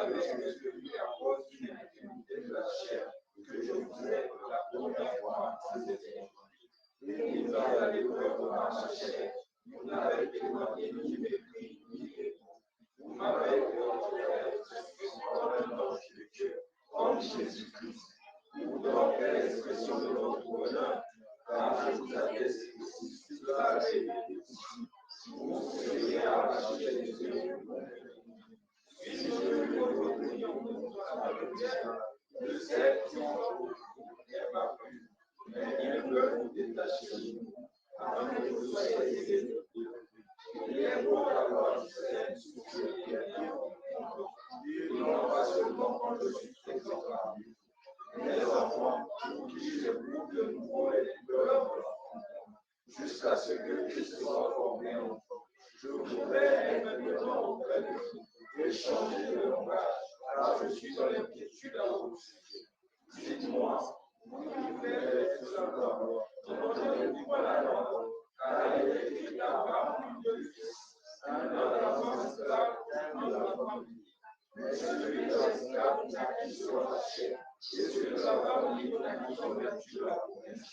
savez que je vis à cause d'une infirmité de la chair, que je vous ai pour la première fois enseigné. Et il va à l'épreuve de ma chair. Vous n'avez témoigné ni mépris, ni dégoût. Vous m'avez considéré comme un ange de Dieu, comme Jésus-Christ. Vous donc l'expression de votre bonheur, car je vous atteste que si cela avait été possible, vous seriez arraché les yeux du monde. Si je veux votre union de votre bien, le ciel qui n'est pas plus, mais il veut vous détacher de nous, afin que vous soyez aidés. Il est beau d'avoir du ciel sur ce qui est bien, non pas seulement quand je suis présent parmi vous. Mes enfants, pour qui j'éprouve de nouveau les douleurs de l'enfant, jusqu'à ce que Christ soit formé en vous. Je voudrais être maintenant auprès de vous et changer de langage, car je suis dans l'inquiétude à vos sujets. Dites-moi, vous qui faites sous la parole, donnez-vous pas la parole, car il est écrit d'avoir plus de fils, un de la femme esclave, un de la famille. Mais celui de l'esclave n'a qu'une seule chair, et celui de la femme libre n'a qu'une seule vertu de la promesse.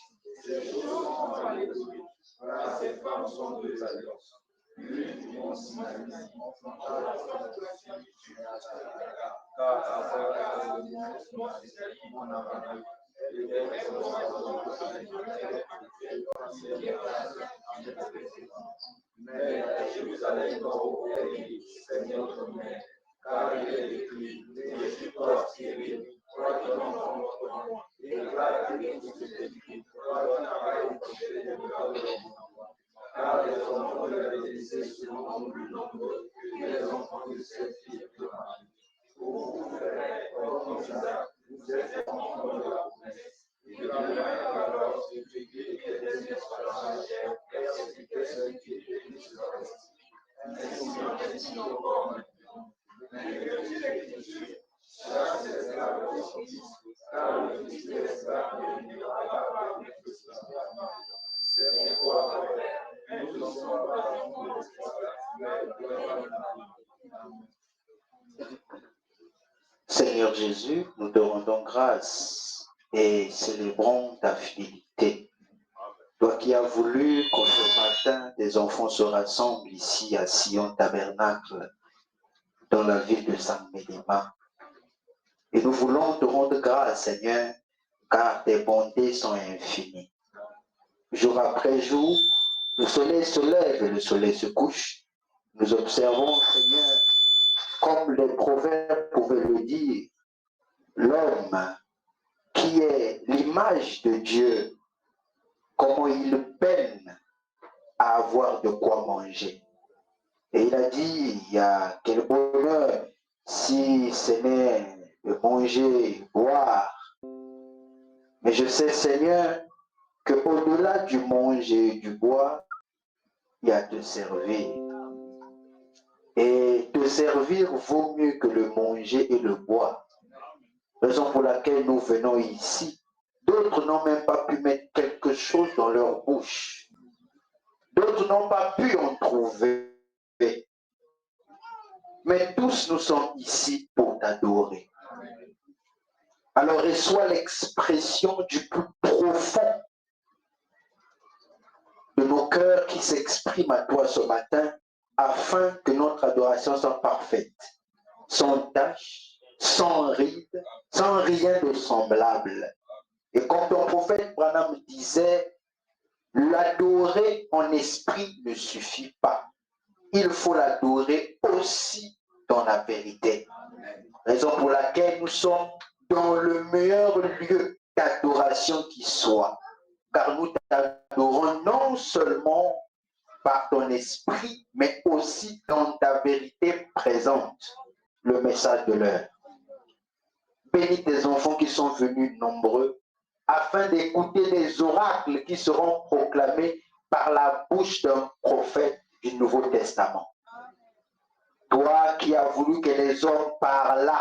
Ces choses sont à l'écrit, car ces femmes sont deux alliances. L'une qui consiste en la force de la servitude, car ça mon avantage. Mais Jérusalem dort c'est notre mère, car il est écrit, je suis prospéré, toi qui n'en prends votre nom, et là que tout est écrit, toi qui n'as pas écouté les regards de l'homme. Car les enfants de la délaissée seront plus nombreux que les enfants de cette fille de Marie. Vous ferez comme Isaac, vous êtes enfants de la promesse. Et la mère alors se figurait que les esclaves chair persécutaient ceux qui étaient Christ. Ainsi encore maintenant. Mais que dit l'Écriture, chaque esclave est sorti, car le fils de l'esclave ne vivra pas par le fils de l'esclave. C'est pourquoi, nous ne sommes pas enfants de l'esclave, mais de la Seigneur Jésus, nous te rendons grâce et célébrons ta fidélité. Toi qui as voulu qu'au matin, tes enfants se rassemblent ici à Sion Tabernacle, dans la ville de Saint-Médéma. Et nous voulons te rendre grâce, Seigneur, car tes bontés sont infinies. Jour après jour, le soleil se lève et le soleil se couche. Nous observons, Seigneur, comme les proverbes pouvaient le dire, l'homme qui est l'image de Dieu, comment il peine à avoir de quoi manger. Et il a dit, il y a quel bonheur si ce n'est de manger, boire. Mais je sais, Seigneur, qu'au-delà du manger et du boire, il y a te servir. Et te servir vaut mieux que le manger et le boire. Raison pour laquelle nous venons ici. D'autres n'ont même pas pu mettre quelque chose dans leur bouche. D'autres n'ont pas pu en trouver. Mais tous nous sommes ici pour t'adorer. Alors reçois l'expression du plus profond de nos cœurs qui s'exprime à toi ce matin afin que notre adoration soit parfaite, sans tache, sans ride, sans rien de semblable. Et comme ton prophète Branham disait, l'adorer en esprit ne suffit pas. Il faut l'adorer aussi dans la vérité. Raison pour laquelle nous sommes dans le meilleur lieu d'adoration qui soit. Car nous t'adorons non seulement par ton esprit, mais aussi dans ta vérité présente, le message de l'heure. Bénis tes enfants qui sont venus nombreux, afin d'écouter les oracles qui seront proclamés par la bouche d'un prophète du Nouveau Testament. Toi qui as voulu que les hommes parlent,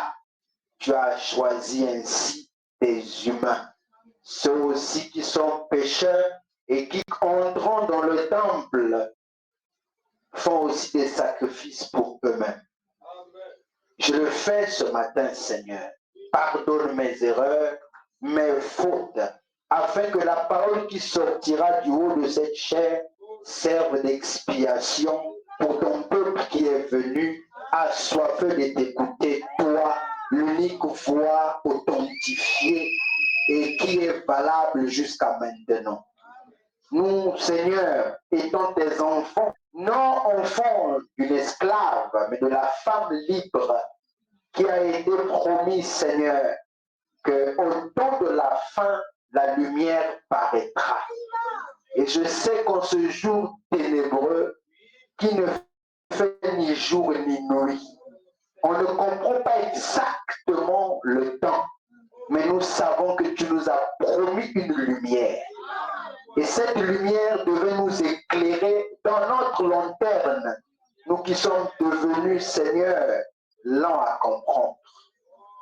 tu as choisi ainsi des humains. Ceux aussi qui sont pécheurs et qui, entrant dans le temple, font aussi des sacrifices pour eux-mêmes. Je le fais ce matin, Seigneur. Pardonne mes erreurs, mes fautes, afin que la parole qui sortira du haut de cette chair serve d'expiation pour ton peuple qui est venu assoiffé de t'écouter, toi, l'unique voix authentifiée et qui est valable jusqu'à maintenant. Nous, Seigneur, étant tes enfants, non enfants d'une esclave, mais de la femme libre qui a été promis, Seigneur, qu'au temps de la fin, la lumière paraîtra. Et je sais qu'en ce jour ténébreux, qui ne fait ni jour ni nuit, on ne comprend pas exactement le temps, mais nous savons que tu nous as promis une lumière. Et cette lumière devait nous éclairer dans notre lanterne, nous qui sommes devenus, Seigneur, lents à comprendre.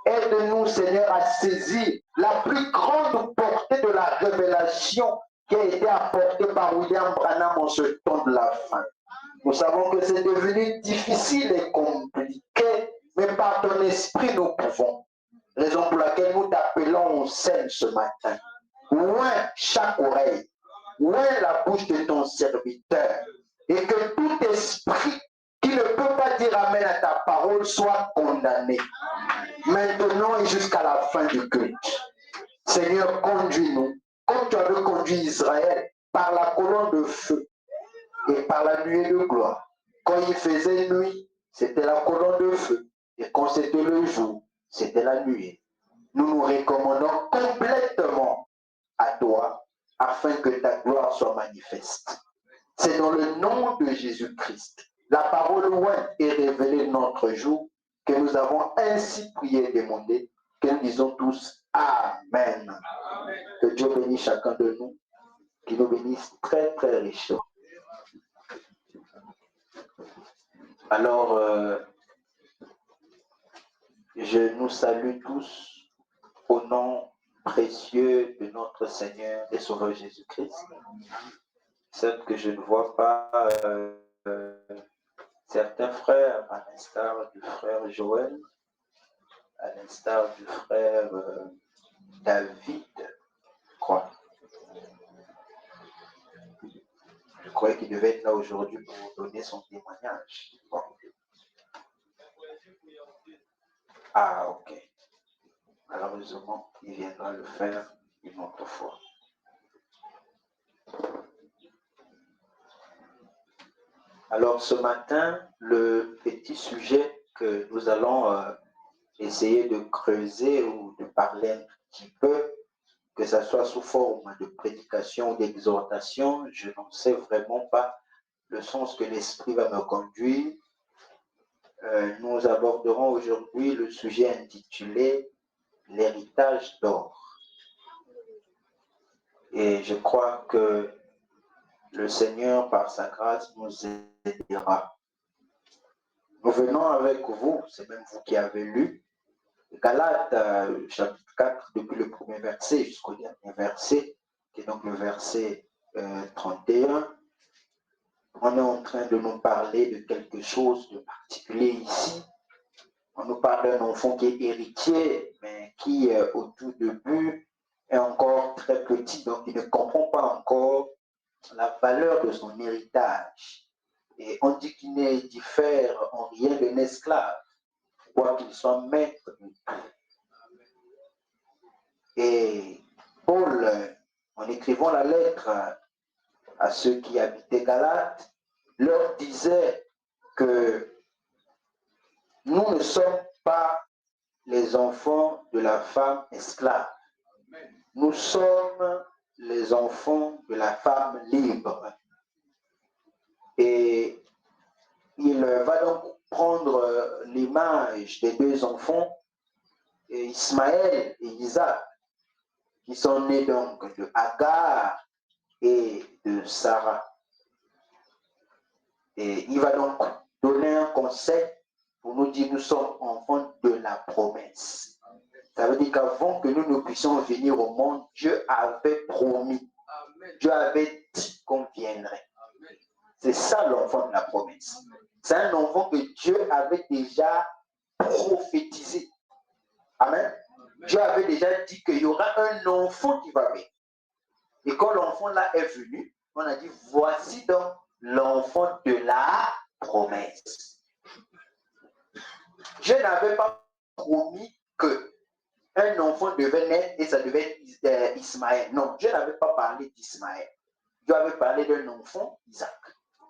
Aide-nous, Seigneur, à saisir la plus grande portée de la révélation qui a été apportée par William Branham en ce temps de la fin. Nous savons que c'est devenu difficile et compliqué, mais par ton esprit nous pouvons. Raison pour laquelle nous t'appelons au scène ce matin. Loin chaque oreille, loin la bouche de ton serviteur, et que tout esprit qui ne peut pas dire amen à ta parole soit condamné. Maintenant et jusqu'à la fin du culte. Seigneur, conduis-nous, comme tu avais conduit Israël par la colonne de feu et par la nuée de gloire. Quand il faisait nuit, c'était la colonne de feu, et quand c'était le jour, c'était la nuée. Nous nous recommandons complètement à toi, afin que ta gloire soit manifeste. C'est dans le nom de Jésus-Christ, la parole loin est révélée notre jour, que nous avons ainsi prié et demandé, que nous disons tous Amen. Amen. Que Dieu bénisse chacun de nous, qu'il nous bénisse très très richement. Alors, je nous salue tous au nom précieux de notre Seigneur et Sauveur Jésus-Christ. Certes que je ne vois pas certains frères, à l'instar du frère Joël, à l'instar du frère David, je crois. Je croyais qu'il devait être là aujourd'hui pour donner son témoignage. Bon. Ah, ok. Malheureusement, il viendra le faire une autre fois. Alors ce matin, le petit sujet que nous allons essayer de creuser ou de parler un petit peu, que ce soit sous forme de prédication ou d'exhortation, je n'en sais vraiment pas le sens que l'Esprit va me conduire. Nous aborderons aujourd'hui le sujet intitulé « L'héritage d'or ». Et je crois que le Seigneur, par sa grâce, nous aidera. Nous venons avec vous, c'est même vous qui avez lu, Galates chapitre 4, depuis le premier verset jusqu'au dernier verset, qui est donc le verset 31. On est en train de nous parler de quelque chose de particulier ici. On nous parle d'un enfant qui est héritier, mais qui, au tout début, est encore très petit, donc il ne comprend pas encore la valeur de son héritage. Et on dit qu'il ne diffère en rien d'un esclave, quoi qu'il soit maître de tout. Et Paul, en écrivant la lettre à ceux qui habitaient Galate, leur disait que nous ne sommes pas les enfants de la femme esclave. Nous sommes les enfants de la femme libre. Et il va donc prendre l'image des deux enfants, Ismaël et Isaac, qui sont nés donc de Agar et de Sarah. Et il va donc donner un conseil pour nous dire que nous sommes enfants de la promesse. Ça veut dire qu'avant que nous ne puissions venir au monde, Dieu avait promis. Dieu avait dit qu'on viendrait. C'est ça l'enfant de la promesse. C'est un enfant que Dieu avait déjà prophétisé. Amen. Dieu avait déjà dit qu'il y aura un enfant qui va venir. Et quand l'enfant là est venu, on a dit, voici donc l'enfant de la promesse. Dieu n'avait pas promis qu'un enfant devait naître et ça devait être Ismaël. Non, Dieu n'avait pas parlé d'Ismaël. Dieu avait parlé d'un enfant, Isaac.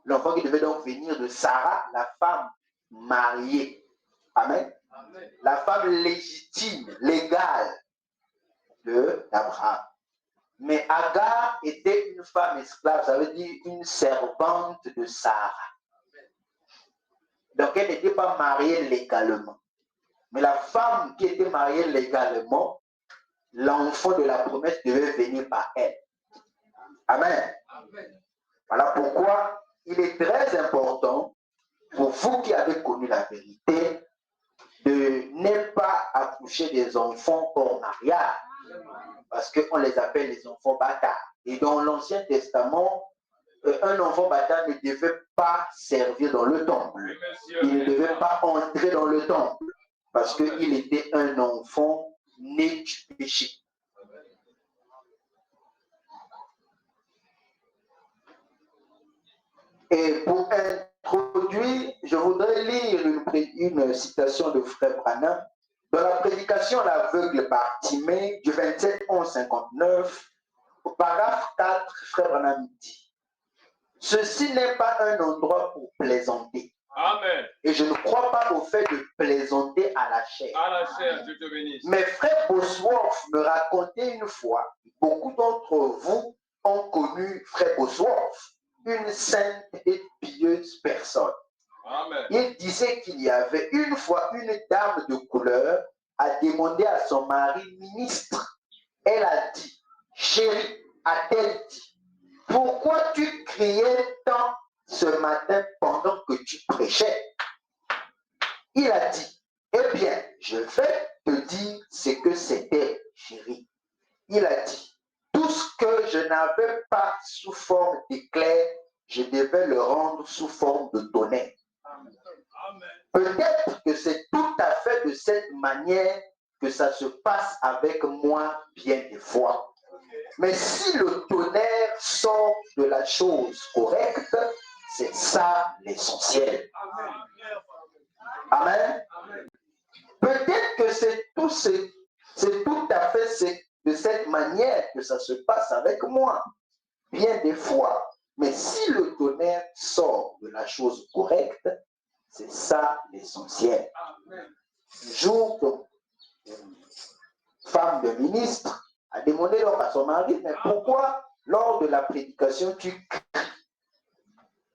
L'enfant qui devait donc venir de Sarah, la femme mariée. Amen. Amen. La femme légitime, légale d'Abraham. Mais Agar était une femme esclave, ça veut dire une servante de Sarah. Donc elle n'était pas mariée légalement. Mais la femme qui était mariée légalement, l'enfant de la promesse devait venir par elle. Amen. Amen. Voilà pourquoi il est très important pour vous qui avez connu la vérité de ne pas accoucher des enfants hors mariage. Parce qu'on les appelle les enfants bâtards. Et dans l'Ancien Testament, un enfant bâtard ne devait pas servir dans le temple. Il ne devait pas entrer dans le temple. Parce qu'il était un enfant né du péché. Et pour introduire, je voudrais lire une citation de Frère Branham. Dans la prédication L'aveugle Bartimée du 27/11/59, au paragraphe 4, Frère Branham dit: ceci n'est pas un endroit pour plaisanter. Amen. Et je ne crois pas au fait de plaisanter à la chair. À la chair, Dieu te bénisse. Mais Frère Bosworth me racontait une fois, beaucoup d'entre vous ont connu Frère Bosworth, une sainte et pieuse personne. Amen. Il disait qu'il y avait une fois une dame de couleur a demandé à son mari ministre. Elle a dit: chérie, a-t-elle dit, pourquoi tu criais tant ce matin pendant que tu prêchais? Il a dit: eh bien, je vais te dire ce que c'était, chérie. Il a dit: tout ce que je n'avais pas sous forme d'éclair, je devais le rendre sous forme de tonnerre. Peut-être que c'est tout à fait de cette manière que ça se passe avec moi bien des fois. Mais si le tonnerre sort de la chose correcte, c'est ça l'essentiel. Amen. Peut-être que c'est tout à fait de cette manière que ça se passe avec moi bien des fois. Mais si le tonnerre sort de la chose correcte, c'est ça l'essentiel. Un jour, une femme de ministre a demandé donc à son mari: mais pourquoi lors de la prédication tu cries?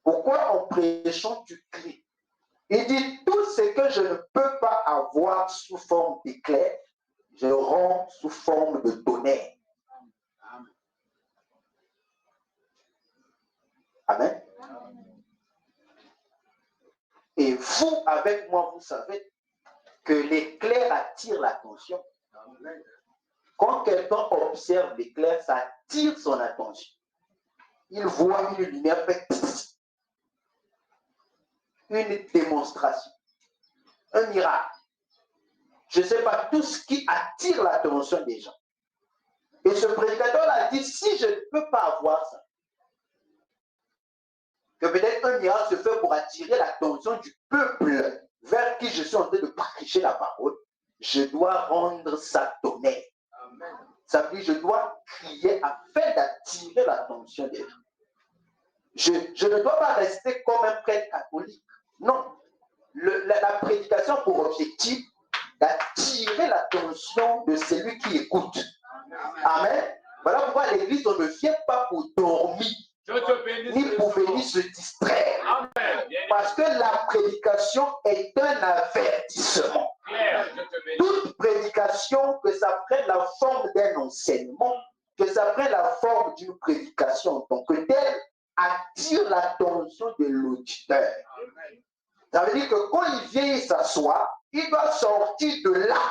Pourquoi en prêchant tu cries? Il dit: tout ce que je ne peux pas avoir sous forme d'éclair, je rends sous forme de tonnerre. Amen. Et vous, avec moi, vous savez que l'éclair attire l'attention. Quand quelqu'un observe l'éclair, ça attire son attention. Il voit une lumière faite, une démonstration, un miracle. Je ne sais pas, tout ce qui attire l'attention des gens. Et ce prédicateur a dit: si je ne peux pas avoir ça, que peut-être un miracle se fait pour attirer l'attention du peuple vers qui je suis en train de prêcher la parole, je dois rendre ça tonnerre. Ça veut dire je dois crier afin d'attirer l'attention des gens. Je ne dois pas rester comme un prêtre catholique. Non. La prédication a pour objectif d'attirer l'attention de celui qui écoute. Amen. Voilà pourquoi l'église, on ne vient pas pour dormir, ni pour venir se distraire. Amen. Parce que la prédication est un avertissement. Toute prédication, que ça prenne la forme d'un enseignement, que ça prenne la forme d'une prédication en tant que telle, attire l'attention de l'auditeur. Ça veut dire que quand il vient s'asseoir, il doit sortir de là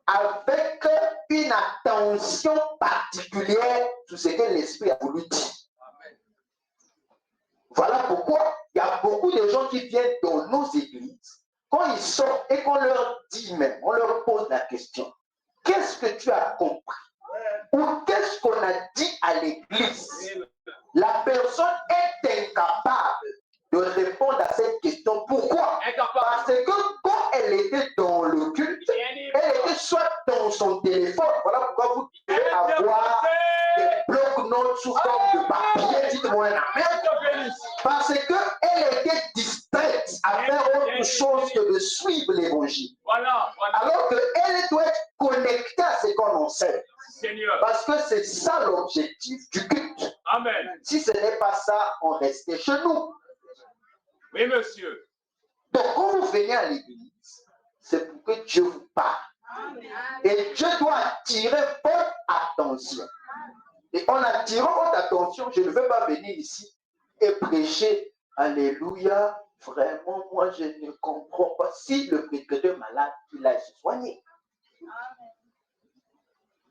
avec une attention particulière sur ce que l'Esprit a voulu dire. Voilà pourquoi il y a beaucoup de gens qui viennent dans nos églises quand ils sortent et qu'on leur dit même, on leur pose la question, qu'est-ce que tu as compris? Ou qu'est-ce qu'on a dit à l'église? La personne est incapable de répondre à cette question. Pourquoi? Parce que quand elle était dans le culte, elle était soit dans son téléphone. Voilà pourquoi vous devez avoir des blocs-notes sous forme de papier. Dites-moi un amen. Parce qu'elle était distraite à faire autre chose que de suivre l'évangile. Alors qu'elle doit être connectée à ce qu'on enseigne. Parce que c'est ça l'objectif du culte. Amen. Si ce n'est pas ça, on restait chez nous. Oui, monsieur. Donc, quand vous venez à l'église, c'est pour que Dieu vous parle. Et Dieu doit attirer votre attention. Et en attirant votre attention, je ne veux pas venir ici et prêcher. Alléluia. Vraiment, moi, je ne comprends pas. Si le pécheur est malade, il a se soigner.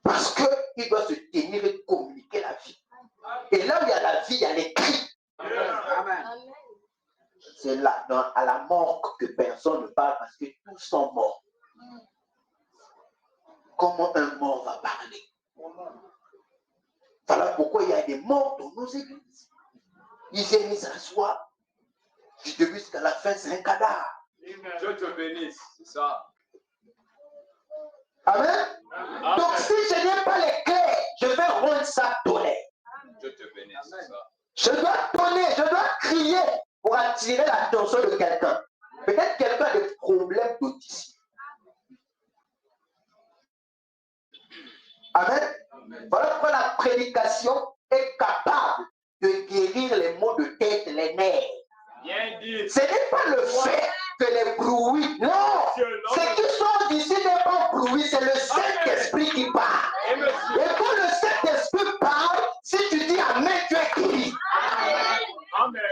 Parce qu'il doit se tenir et communiquer la vie. Et là où il y a la vie, il y a les cris. C'est là, à la mort, que personne ne parle parce que tous sont morts. Comment un mort va parler? Voilà pourquoi il y a des morts dans nos églises. Ils viennent s'asseoir. Du début jusqu'à la fin, c'est un cadavre. Dieu te bénisse, c'est ça. Amen. Donc si je n'ai pas les clés, je vais rendre ça tonnerre. Dieu te bénisse, c'est ça. Je dois tonner, je dois crier pour attirer l'attention de quelqu'un. Peut-être quelqu'un a des problèmes d'audition. Amen. Voilà pourquoi la prédication est capable de guérir les maux de tête, les nerfs. Bien dit. Ce n'est pas le fait que les bruits, non. Ce qui sort d'ici n'est pas bruit, c'est le Saint-Esprit qui parle. Et quand le Saint-Esprit parle, si tu dis Amen, tu es guéri. Amen.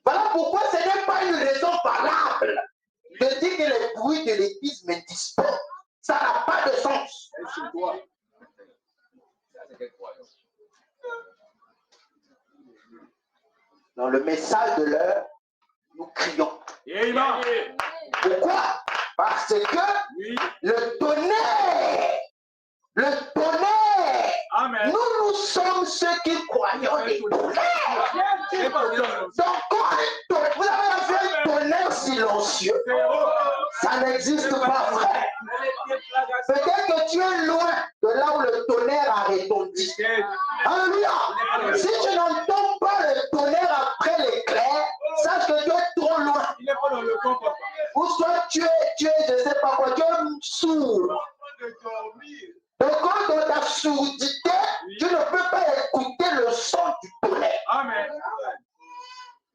Voilà pourquoi ce n'est pas une raison valable de dire que les bruits de l'église m'indispensent. Ça n'a pas de sens. Dans le message de l'heure, nous crions. Amen. Pourquoi? Parce que le tonnerre, Amen. nous sommes ceux qui croyons des tonnerres. Donc quand vous avez vu un tonnerre silencieux, ça n'existe pas, frère. Peut-être que tu es loin de là où le tonnerre a retondi. Alléluia. Si tu n'entends pas le tonnerre après l'éclair, sache que tu es trop loin. Ou soit tu es, je ne sais pas quoi, tu es sourd. Donc quand dans ta sourdité, tu ne peux pas écouter le son du tonnerre. Amen.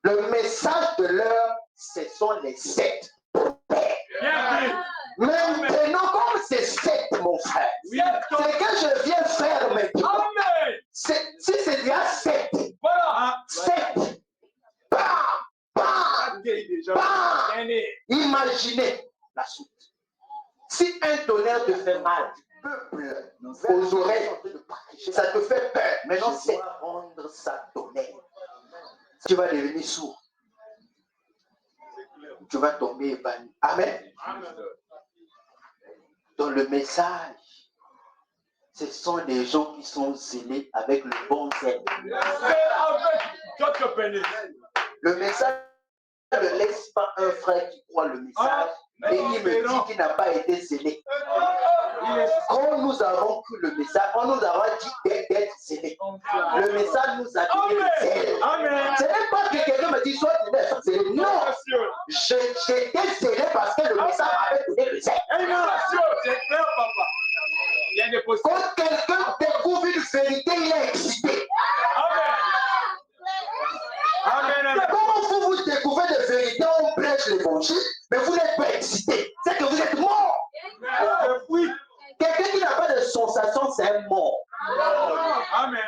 Le message de l'heure, ce sont les 7 tonnerres. Maintenant, comme c'est 7, mon frère, ce que je viens faire maintenant, si c'est déjà 7, Voilà. 7, imaginez la suite. Si un tonnerre te fait mal, peuple aux oreilles, ça te fait peur. Maintenant, c'est rendre ça tonnerre. Tu vas devenir sourd. Tu vas tomber ébanoui. Amen. Dans le message, ce sont des gens qui sont zélés avec le bon zèle. Le message ne laisse pas un frère qui croit le message et qui me dit qu'il n'a pas été zélé. Quand nous avons cru le message, quand nous avons dit d'être zélé, le message nous a donné le zèle. Ce n'est pas que quelqu'un me dit soit zélé. Non, j'étais zélé parce que le message m'avait donné le zèle. C'est clair, papa. Il y a des possibilités. Quand quelqu'un découvre une vérité, il est excité. Comment vous découvrez des vérités, on prêche l'évangile, mais vous n'êtes pas excité. C'est que vous êtes mort. Oui. Quelqu'un qui n'a pas de sensation, c'est un mort. Amen.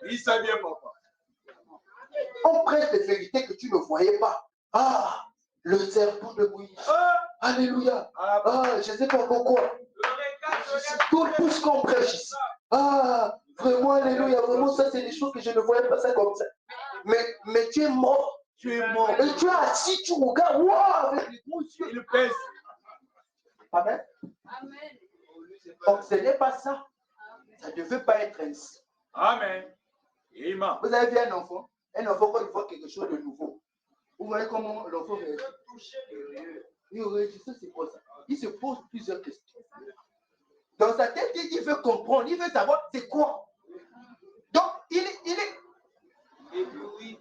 Il sait bien, papa. On prêche des vérités que tu ne voyais pas. Ah, le serpent de Moïse. Alléluia. Ah, je ne sais pas pourquoi. Tout ce qu'on prêche ici. Ah, vraiment, alléluia. Vraiment, ça, c'est des choses que je ne voyais pas ça comme ça. Mais tu es mort. Tu es mort. Et tu es assis, tu regardes, waouh, avec les gros yeux. Il pèse. Amen. Amen. Donc, ce n'est pas ça. Ça ne devait pas être ainsi. Amen. Amen. Vous avez vu un enfant quand il voit quelque chose de nouveau. Vous voyez comment l'enfant réagit. Il réagit, ça c'est quoi ça? Il se pose plusieurs questions. Dans sa tête, il veut comprendre, il veut savoir c'est quoi. Donc, il est ébloui.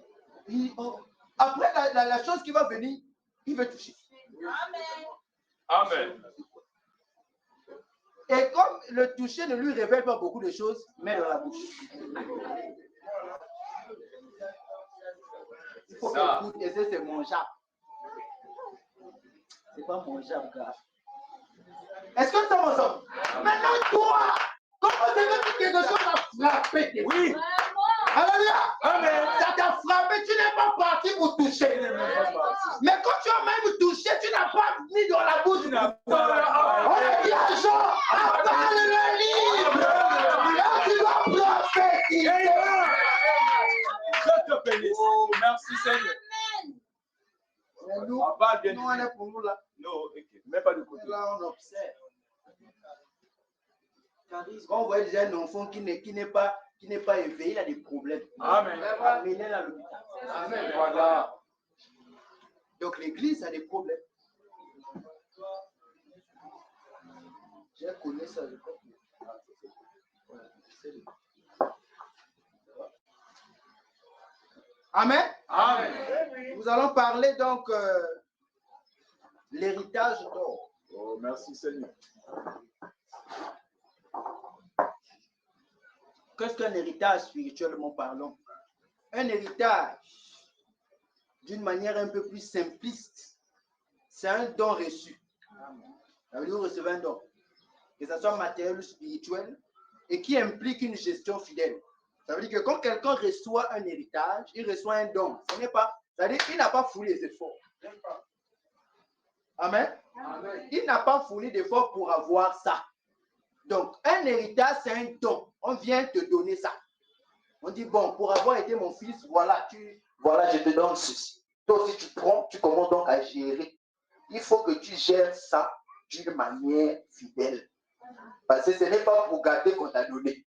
Après, la chose qui va venir, il veut toucher. Amen. Amen. Et comme le toucher ne lui révèle pas beaucoup de choses, met dans la bouche. Il faut qu'il écoute, et ça, c'est mangeable. C'est pas mangeable, gars. Est-ce que ça ensemble? Maintenant, toi, comment tu veux que quelque chose t'a frappé? Oui. Alléluia. Amen. Ça t'a frappé, tu n'es pas parti pour toucher. Mais quand tu as même touché, tu n'as pas mis dans la bouche. Tu n'as On pas. a dit à Jean, avale le livre. Là, tu dois prophétiser. Je te bénisse. Merci Seigneur. Mais nous, Papa, bien on est pour nous là. Non, ok. Mets pas de côté. Là, on observe. Quand on voit déjà un enfant qui n'est pas éveillé, il a des problèmes. Amen. Amenez-le à l'hôpital. Amen. Voilà. Donc l'église a des problèmes. J'ai connu ça, je crois. Amen. Amen. Nous allons parler donc l'héritage d'or. Oh, merci Seigneur. Qu'est-ce qu'un héritage spirituellement parlant? Un héritage, d'une manière un peu plus simpliste, c'est un don reçu. Ça veut dire que vous recevez un don, que ce soit matériel ou spirituel, et qui implique une gestion fidèle. Ça veut dire que quand quelqu'un reçoit un héritage, il reçoit un don. Ce n'est pas, ça veut dire qu'il n'a pas fourni les efforts. Amen. Amen. Il n'a pas fourni d'efforts pour avoir ça. Donc, un héritage, c'est un don. On vient te donner ça. On dit, bon, pour avoir été mon fils, voilà, je te donne ceci. Toi aussi, tu prends, tu commences donc à gérer. Il faut que tu gères ça d'une manière fidèle. Parce que ce n'est pas pour gâter qu'on t'a donné.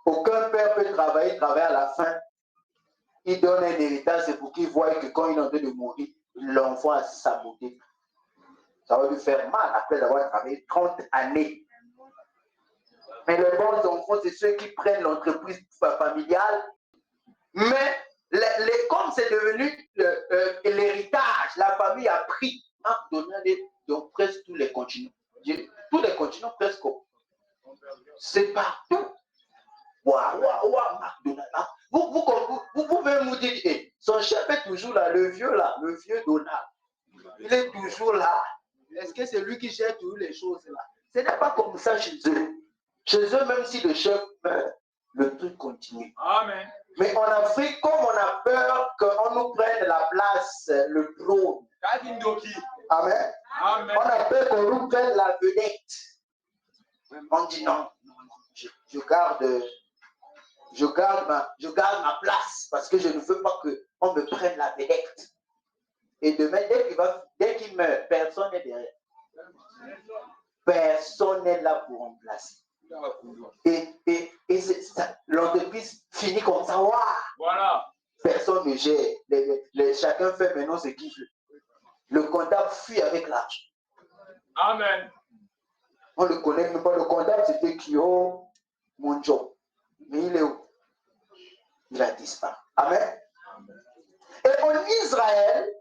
Aucun père peut travailler à la fin. Il donne un héritage, c'est pour qu'il voie que quand il est en train de mourir, l'enfant a saboté. Ça va lui faire mal après avoir travaillé 30 années. Mais les bons enfants, c'est ceux qui prennent l'entreprise familiale. Mais comme c'est devenu l'héritage, la famille a pris McDonald's dans presque tous les continents. Tous les continents presque. C'est partout. Waouh, McDonald's. Vous pouvez nous dire, hey, son chef est toujours là, le vieux Donald. Il est toujours là. Est-ce que c'est lui qui gère toutes les choses là? Ce n'est pas comme ça chez eux. Chez eux, même si le chef meurt, le truc continue. Amen. Mais en Afrique, comme on a peur qu'on nous prenne la place, le trône. Amen. Amen. On a peur qu'on nous prenne la vedette. On dit non. Je garde ma place parce que je ne veux pas qu'on me prenne la vedette. Et demain, dès qu'il meurt, personne n'est derrière. Personne n'est là pour remplacer. Et l'entreprise finit comme ça. Wow. Voilà. Personne ne gère. Chacun fait maintenant ce qu'il veut. Le comptable fuit avec l'argent. Amen. On ne le connaît même pas. Le comptable, c'était Kyo, mon job. Mais il est où? Il a disparu. Amen. Et en Israël,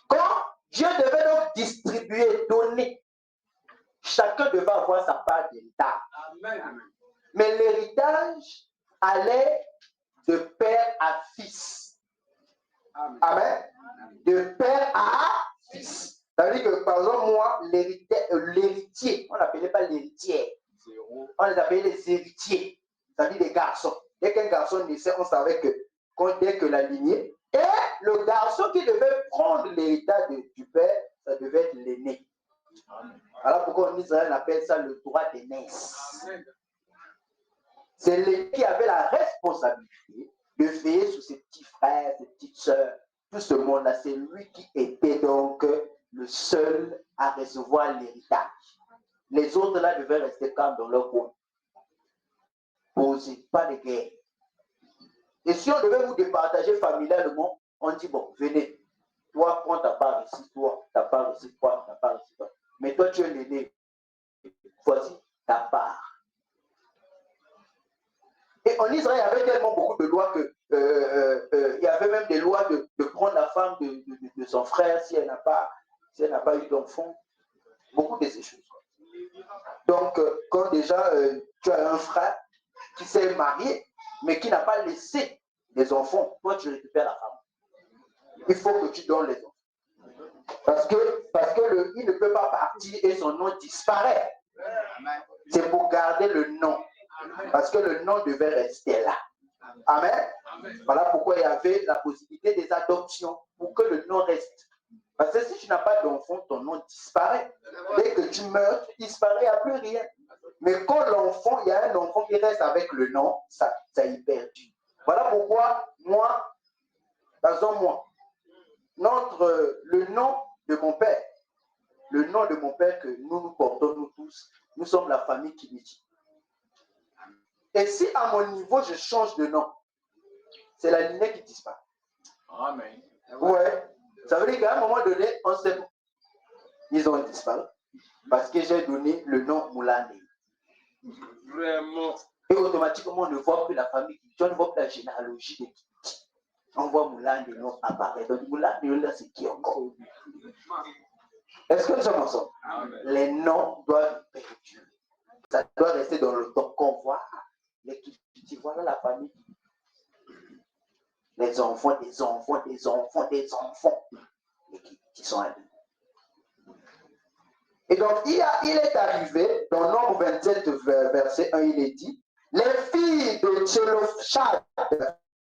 quand Dieu devait donc distribuer, donner, chacun devait avoir sa part d'héritage. Amen. Mais l'héritage allait de père à fils. Amen. De père à fils. Ça veut dire que, par exemple, moi, l'héritier, on n'appelait pas l'héritière. On les appelait les héritiers. Ça veut dire les garçons. Dès qu'un garçon naissait, on savait que dès que la lignée, et le garçon qui devait prendre l'héritage du père, ça devait être l'aîné. Alors pourquoi en Israël on appelle ça le droit d'aînesse. C'est l'aîné qui avait la responsabilité de veiller sur ses petits frères, ses petites sœurs, tout ce monde-là, c'est lui qui était donc le seul à recevoir l'héritage. Les autres là devaient rester calmes dans leur coin. Posez pas de guerre. Et si on devait vous départager familialement, on dit bon, venez, toi prends ta part ici, toi, ta part ici, toi, ta part ici, toi. Mais toi tu es l'aîné. Voici ta part. Et en Israël, il y avait tellement beaucoup de lois que il y avait même des lois de prendre la femme de son frère si elle n'a pas eu d'enfant. Beaucoup de ces choses. Donc, quand déjà tu as un frère qui s'est marié, mais qui n'a pas laissé des enfants, toi tu récupères la femme. Il faut que tu donnes les enfants. Parce que il ne peut pas partir et son nom disparaît. C'est pour garder le nom. Parce que le nom devait rester là. Amen. Voilà pourquoi il y avait la possibilité des adoptions pour que le nom reste. Parce que si tu n'as pas d'enfant, ton nom disparaît. Dès que tu meurs, tu disparais, il n'y a plus rien. Mais quand l'enfant, il y a un enfant qui reste avec le nom, ça y perdure. Voilà pourquoi moi, par exemple moi, le nom de mon père, que nous portons nous tous, nous sommes la famille Kimiti. Et si à mon niveau je change de nom, c'est la lignée qui disparaît. Amen. Ouais. Ça veut dire qu'à un moment donné, on sait, ils ont disparu. Parce que j'ai donné le nom Moulane. Vraiment. Et automatiquement, on ne voit plus la famille, on ne voit plus la généalogie de qui. On voit Moulane, le nom apparaître. Donc Moulane, là, c'est qui encore? Est-ce que nous sommes ensemble? Les noms doivent perdurer. Ça doit rester dans le temps qu'on voit. Les Kipiti, voilà la famille. Les enfants, des enfants, des enfants, des enfants. Les Kipiti sont allés. Et donc, il est arrivé, dans Nombre 27, verset 1, il est dit, les filles de Tchélophchad,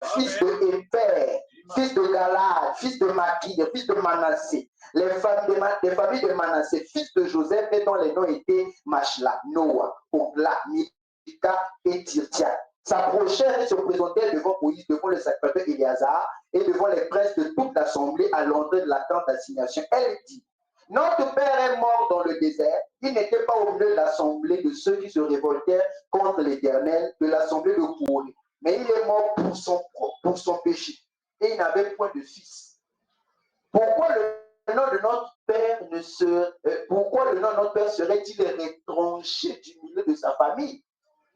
fils de Éper, fils de Galad, fils de Makir, fils de Manassé, les familles de Manassé, fils de Joseph, et dont les noms étaient Machla, Noah, Ogla, Mika et Tirtia, s'approchèrent et se présentèrent devant Moïse, devant le sacrificateur Éléazar et devant les princes de toute l'assemblée à l'entrée de la tente d'assignation. Elle dit, notre père est mort dans le désert. Il n'était pas au milieu de l'assemblée de ceux qui se révoltèrent contre l'Éternel, de l'assemblée de Kouré. Mais il est mort pour son péché. Et il n'avait point de fils. Pourquoi le nom de notre père serait-il retranché du milieu de sa famille?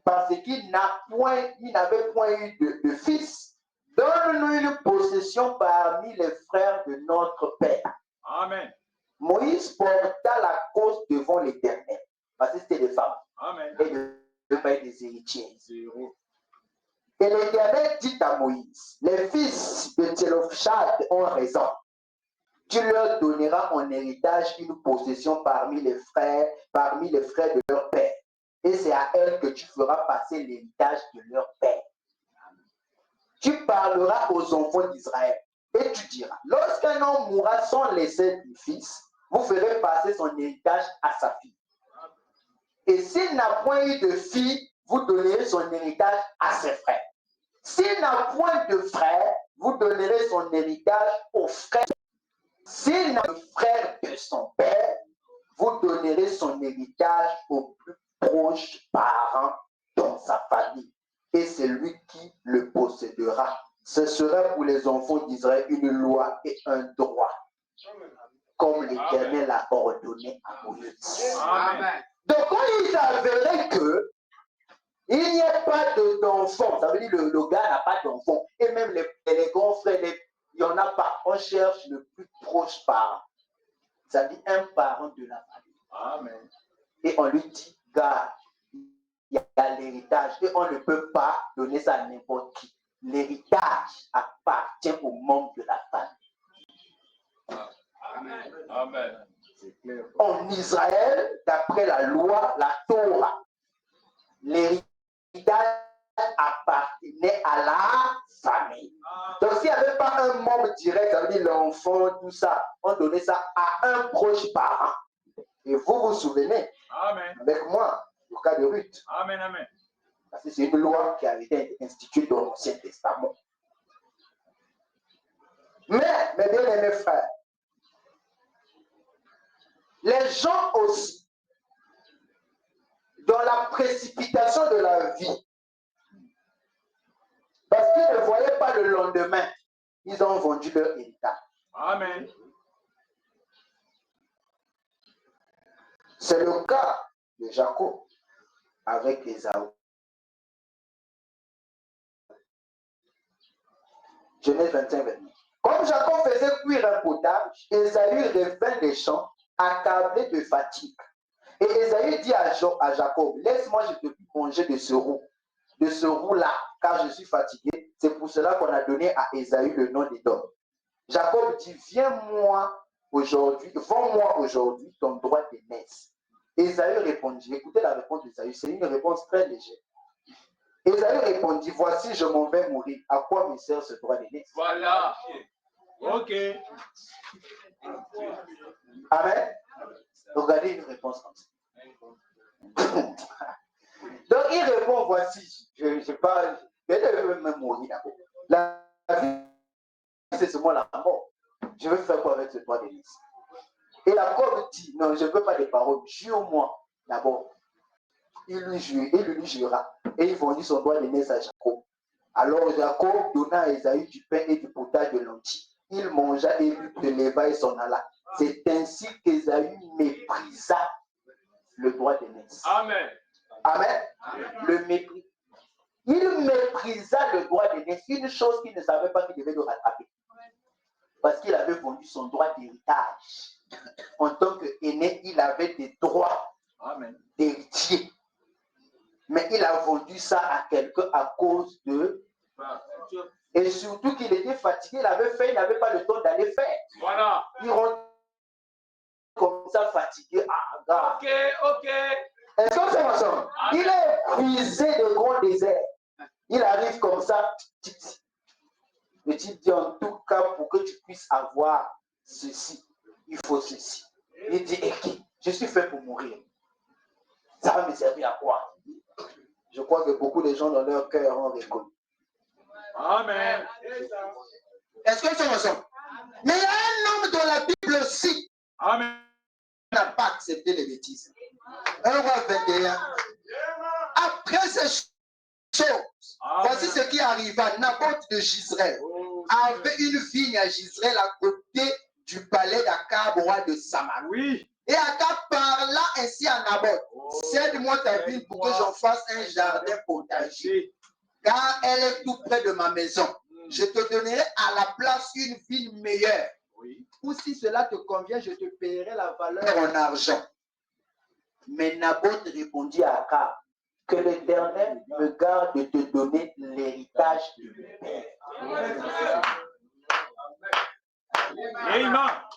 Parce qu'il n'avait point eu de fils. Donne-nous une possession parmi les frères de notre père. Amen. Moïse porta la cause devant l'Éternel, parce que c'était des femmes. Amen. Et de pas des héritiers. Et l'Éternel dit à Moïse, les fils de Tchélophchad ont raison. Tu leur donneras en héritage une possession parmi les frères de leur père. Et c'est à elles que tu feras passer l'héritage de leur père. Tu parleras aux enfants d'Israël et tu diras, lorsqu'un homme mourra sans laisser de fils, vous ferez passer son héritage à sa fille. Et s'il n'a point eu de fille, vous donnerez son héritage à ses frères. S'il n'a point de frère, vous donnerez son héritage aux frères. S'il n'a pas de frère de son père, vous donnerez son héritage aux plus proches parents dans sa famille. Et c'est lui qui le possédera. Ce sera pour les enfants d'Israël une loi et un droit, comme l'Éternel a ordonné à Moïse. Amen. Donc, quand il s'avérait que il n'y a pas d'enfant, ça veut dire le gars n'a pas d'enfant, et même les grands frères, il n'y en a pas. On cherche le plus proche parent. Ça dit un parent de la famille. Amen. Et on lui dit, gars, il y a l'héritage, et on ne peut pas donner ça à n'importe qui. L'héritage appartient aux membres de la famille. Amen. Amen. C'est clair. En Israël, d'après la loi, la Torah, l'héritage appartenait à la famille. Donc s'il n'y avait pas un membre direct, ça veut dire l'enfant, tout ça, on donnait ça à un proche parent. Et vous vous souvenez, Amen. avec moi, le cas de Ruth. Amen. Amen. Parce que c'est une loi qui avait été instituée dans l'Ancien Testament. Mais, mes bien-aimés frères, les gens aussi, dans la précipitation de la vie, parce qu'ils ne voyaient pas le lendemain, ils ont vendu leur héritage. Amen. C'est le cas de Jacob avec Ésaü. Genèse 21-29. Comme Jacob faisait cuire un potage, Ésaü revint des champs, accablé de fatigue. Et Ésaü dit à Jacob, laisse-moi, je te puis manger de ce roux-là, car je suis fatigué. C'est pour cela qu'on a donné à Ésaü le nom d'Édom. Jacob dit, vends-moi aujourd'hui ton droit d'aînesse. Ésaü répondit, écoutez la réponse d'Ésaü, c'est une réponse très légère. Ésaü répondit, voici, je m'en vais mourir. À quoi me sert ce droit d'aînesse? Voilà. Ok. Amen. Regardez une réponse comme ça. Donc il répond, voici, je parle, je vais même mourir d'abord. La vie, c'est seulement la mort. Je veux faire quoi avec ce droit d'aînesse? Et Jacob dit, non, je ne veux pas des paroles, jure-moi d'abord. Il lui jura. Et il vendit son droit d'aînesse à Jacob. Alors Jacob donna à Ésaü du pain et du potage de lentilles. Il mangea et but de leva et s'en alla. C'est ainsi qu'Ésaü méprisa le droit d'aînesse. Amen. Amen. Le mépris. Il méprisa le droit d'aînesse, une chose qu'il ne savait pas qu'il devait le rattraper. Parce qu'il avait vendu son droit d'héritage. En tant qu'aîné, il avait des droits d'héritier. Mais il a vendu ça à quelqu'un à cause de... Et surtout qu'il était fatigué, il avait fait, il n'avait pas le temps d'aller faire. Voilà. Il rentre comme ça fatigué. Ah, gars. Ok. Est-ce qu'on fait ensemble? Il est épuisé de grands déserts. Il arrive comme ça. Le type dit en tout cas, pour que tu puisses avoir ceci, il faut ceci. Il dit, écoute, je suis fait pour mourir. Ça va me servir à quoi? Je crois que beaucoup de gens dans leur cœur ont reconnu. Amen. Est-ce que c'est ensemble? Mais il y a un homme dans la Bible aussi. Amen. Qui n'a pas accepté les bêtises. 1 roi 21. Après ces choses, voici ce qui arriva. Naboth de Jezreel avait une vigne à Jezreel à côté du palais d'Akab, roi de Samarie. Oui. Et Akab parla ainsi à Naboth, cède-moi ta vigne pour que j'en fasse un jardin potager, car elle est tout près de ma maison. Je te donnerai à la place une vigne meilleure. Ou si cela te convient, je te paierai la valeur en argent. Mais Naboth répondit à Akab, que l'Éternel me garde de te donner l'héritage de mes pères. Amen.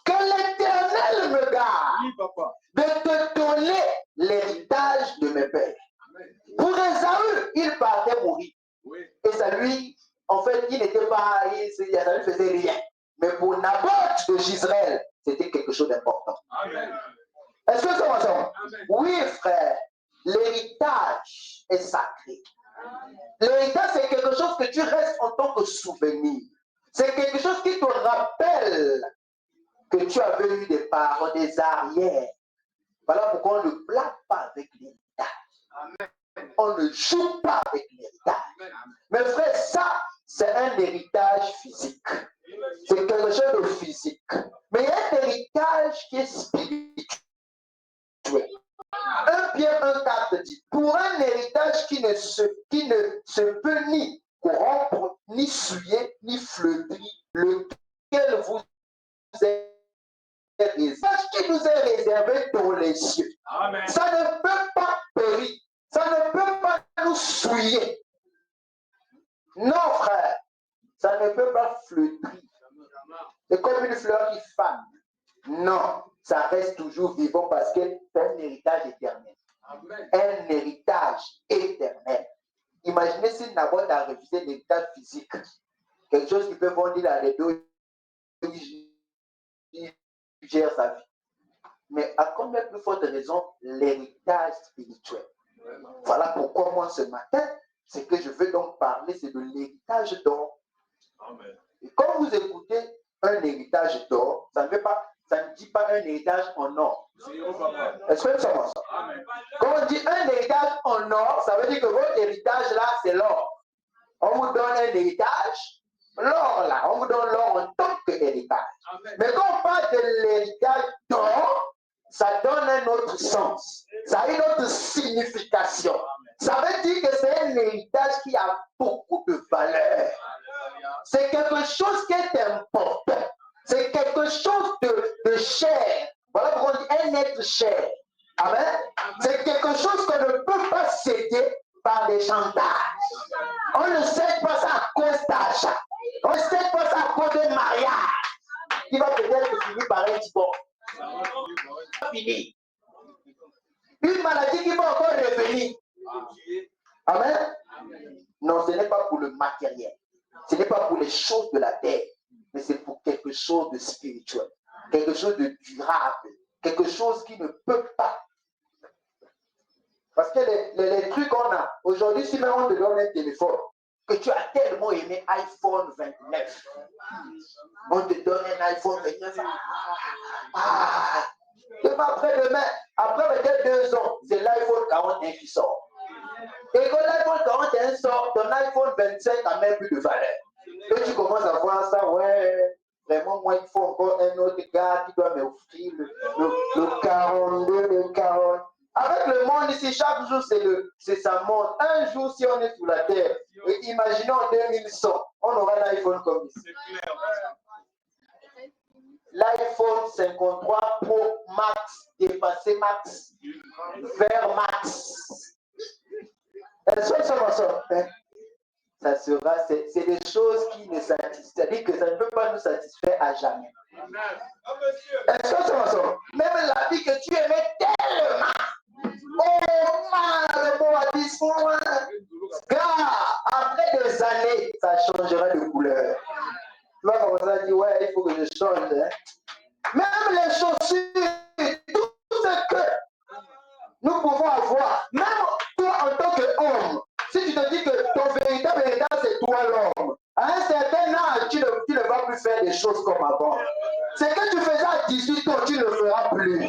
Que l'Éternel me garde de te donner l'héritage de mes pères. Pour Ésaü, il partait mourir. Et ça lui, en fait, il n'était pas, ça lui faisait rien. Mais pour Naboth de Jezreel, c'était quelque chose d'important. Est-ce que c'est ensemble? Oui, frère, l'héritage est sacré. L'héritage, c'est quelque chose que tu restes en tant que souvenir. C'est quelque chose qui te rappelle que tu avais eu des parents, des arrières. Voilà pourquoi on ne blague pas avec l'héritage. On ne joue pas avec l'héritage. Mais frère, ça, c'est un héritage physique. C'est quelque chose de physique. Mais il y a un héritage qui est spirituel. 1 Pierre 1,4 dit, pour un héritage qui ne se peut ni corrompre, ni souiller, ni flétrir, lequel vous est réservé, qui nous est réservé dans les cieux. Amen. Ça ne peut pas périr, ça ne peut pas nous souiller. Non, frère, ça ne peut pas flétrir. C'est comme une fleur qui fane. Non, ça reste toujours vivant parce que c'est un héritage éternel. Amen. Un héritage éternel. Imaginez si Naboth a refusé l'héritage physique. Quelque chose qui peut vendre à les deux, il gère sa vie. Mais à combien plus forte raison l'héritage spirituel? Voilà pourquoi moi ce matin, ce que je veux donc parler, c'est de l'héritage d'or. Et quand vous écoutez un héritage d'or, ça ne dit pas un héritage en or. Est-ce que nous sommes ensemble? Quand on dit un héritage en or, ça veut dire que votre héritage là, c'est l'or. On vous donne un héritage, l'or là, on vous donne l'or en tant qu'héritage. Mais quand on parle de l'héritage d'or, ça donne un autre sens. Ça a une autre signification. Ça veut dire que c'est un héritage qui a beaucoup de valeur. C'est quelque chose qui est important. C'est quelque chose de cher. Voilà pourquoi on dit un être cher. Amen. C'est quelque chose qu'on ne peut pas céder par des chantages. On ne cède pas ça à cause d'argent. On ne cède pas ça à cause de mariage. Qui va peut-être finir par un divorce. Fini. Une maladie qui va encore revenir. Amen. Non, ce n'est pas pour le matériel. Ce n'est pas pour les choses de la terre. Mais c'est pour quelque chose de spirituel. Quelque chose de durable. Quelque chose qui ne peut pas. Parce que les trucs qu'on a. Aujourd'hui, si même on te donne un téléphone, que tu as tellement aimé iPhone 29. On te donne un iPhone 29. Demain, après-demain, après peut-être 2 ans, c'est l'iPhone 41 qui sort. Et quand l'iPhone 41 sort, ton iPhone 25 n'a même plus de valeur. Et tu commences à voir ça, ouais, vraiment, moi, il faut encore un autre gars qui doit m'offrir le 42, le 40. Avec le monde ici, chaque jour, c'est sa montre. Un jour, si on est sur la terre, imaginons en 2100, on aura l'iPhone comme ici. L'iPhone 53 Pro Max, dépassé Max, vers Max. Est-ce que ça va sortir? Ça sera, c'est des choses qui ne satisfont, c'est-à-dire que ça ne peut pas nous satisfaire à jamais. Est-ce que ça va sortir? Même la vie que tu aimais tellement. Oh, le mot a dit soin. Car après des années, ça changera de couleur. Tu vas commencer à dire, ouais, il faut que je change. Hein. Même les chaussures, tout ce que nous pouvons avoir, même toi en tant qu'homme, si tu te dis que ton véritable héritage, c'est toi l'homme, à un certain âge, tu ne vas plus faire des choses comme avant. Ce que tu faisais à 18 ans, tu ne le feras plus.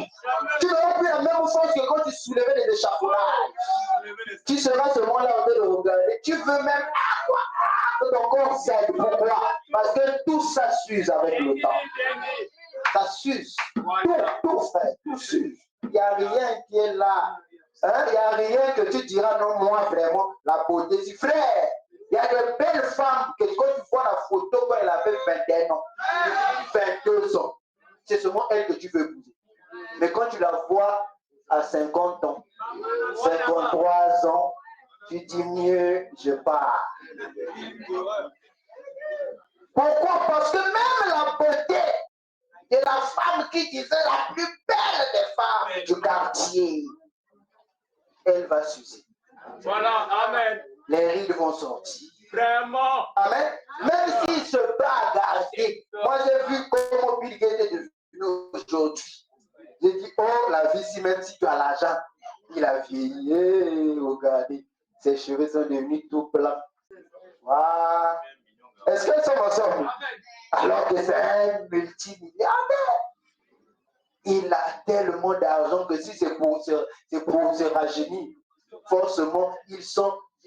Tu n'auras plus la même force que quand tu soulevais les échafaudages. Tu seras seulement là en train de regarder. Tu veux même que ton corps cède. Pourquoi? Parce que tout ça s'use avec le temps. Ça s'use. Tout fait, tout s'use. Il n'y a rien qui est là. Hein? Il n'y a rien que tu diras, non, moi vraiment, la beauté. Si frère, il y a de belles femmes que quand tu vois la photo quand elle avait 21 ans, 22 ans, c'est seulement elle que tu veux épouser. Mais quand tu la vois à 50 ans, 53 ans, tu dis mieux, je pars. Pourquoi? Parce que même la beauté de la femme qui disait la plus belle des femmes du quartier, elle va s'user. Voilà, amen. Les rides vont sortir. Vraiment. Amen. Même s'il se bat à garder. Moi, j'ai vu comment Bill Gates est devenu aujourd'hui. J'ai dit, oh, la vie, si même si tu as l'argent, il a vieilli. Regardez, ses cheveux sont devenus tout blancs. Voilà. Est-ce qu'elles sont ensemble? Alors que c'est un multimilliardaire. Il a tellement d'argent que si c'est pour se rajeunir, forcément,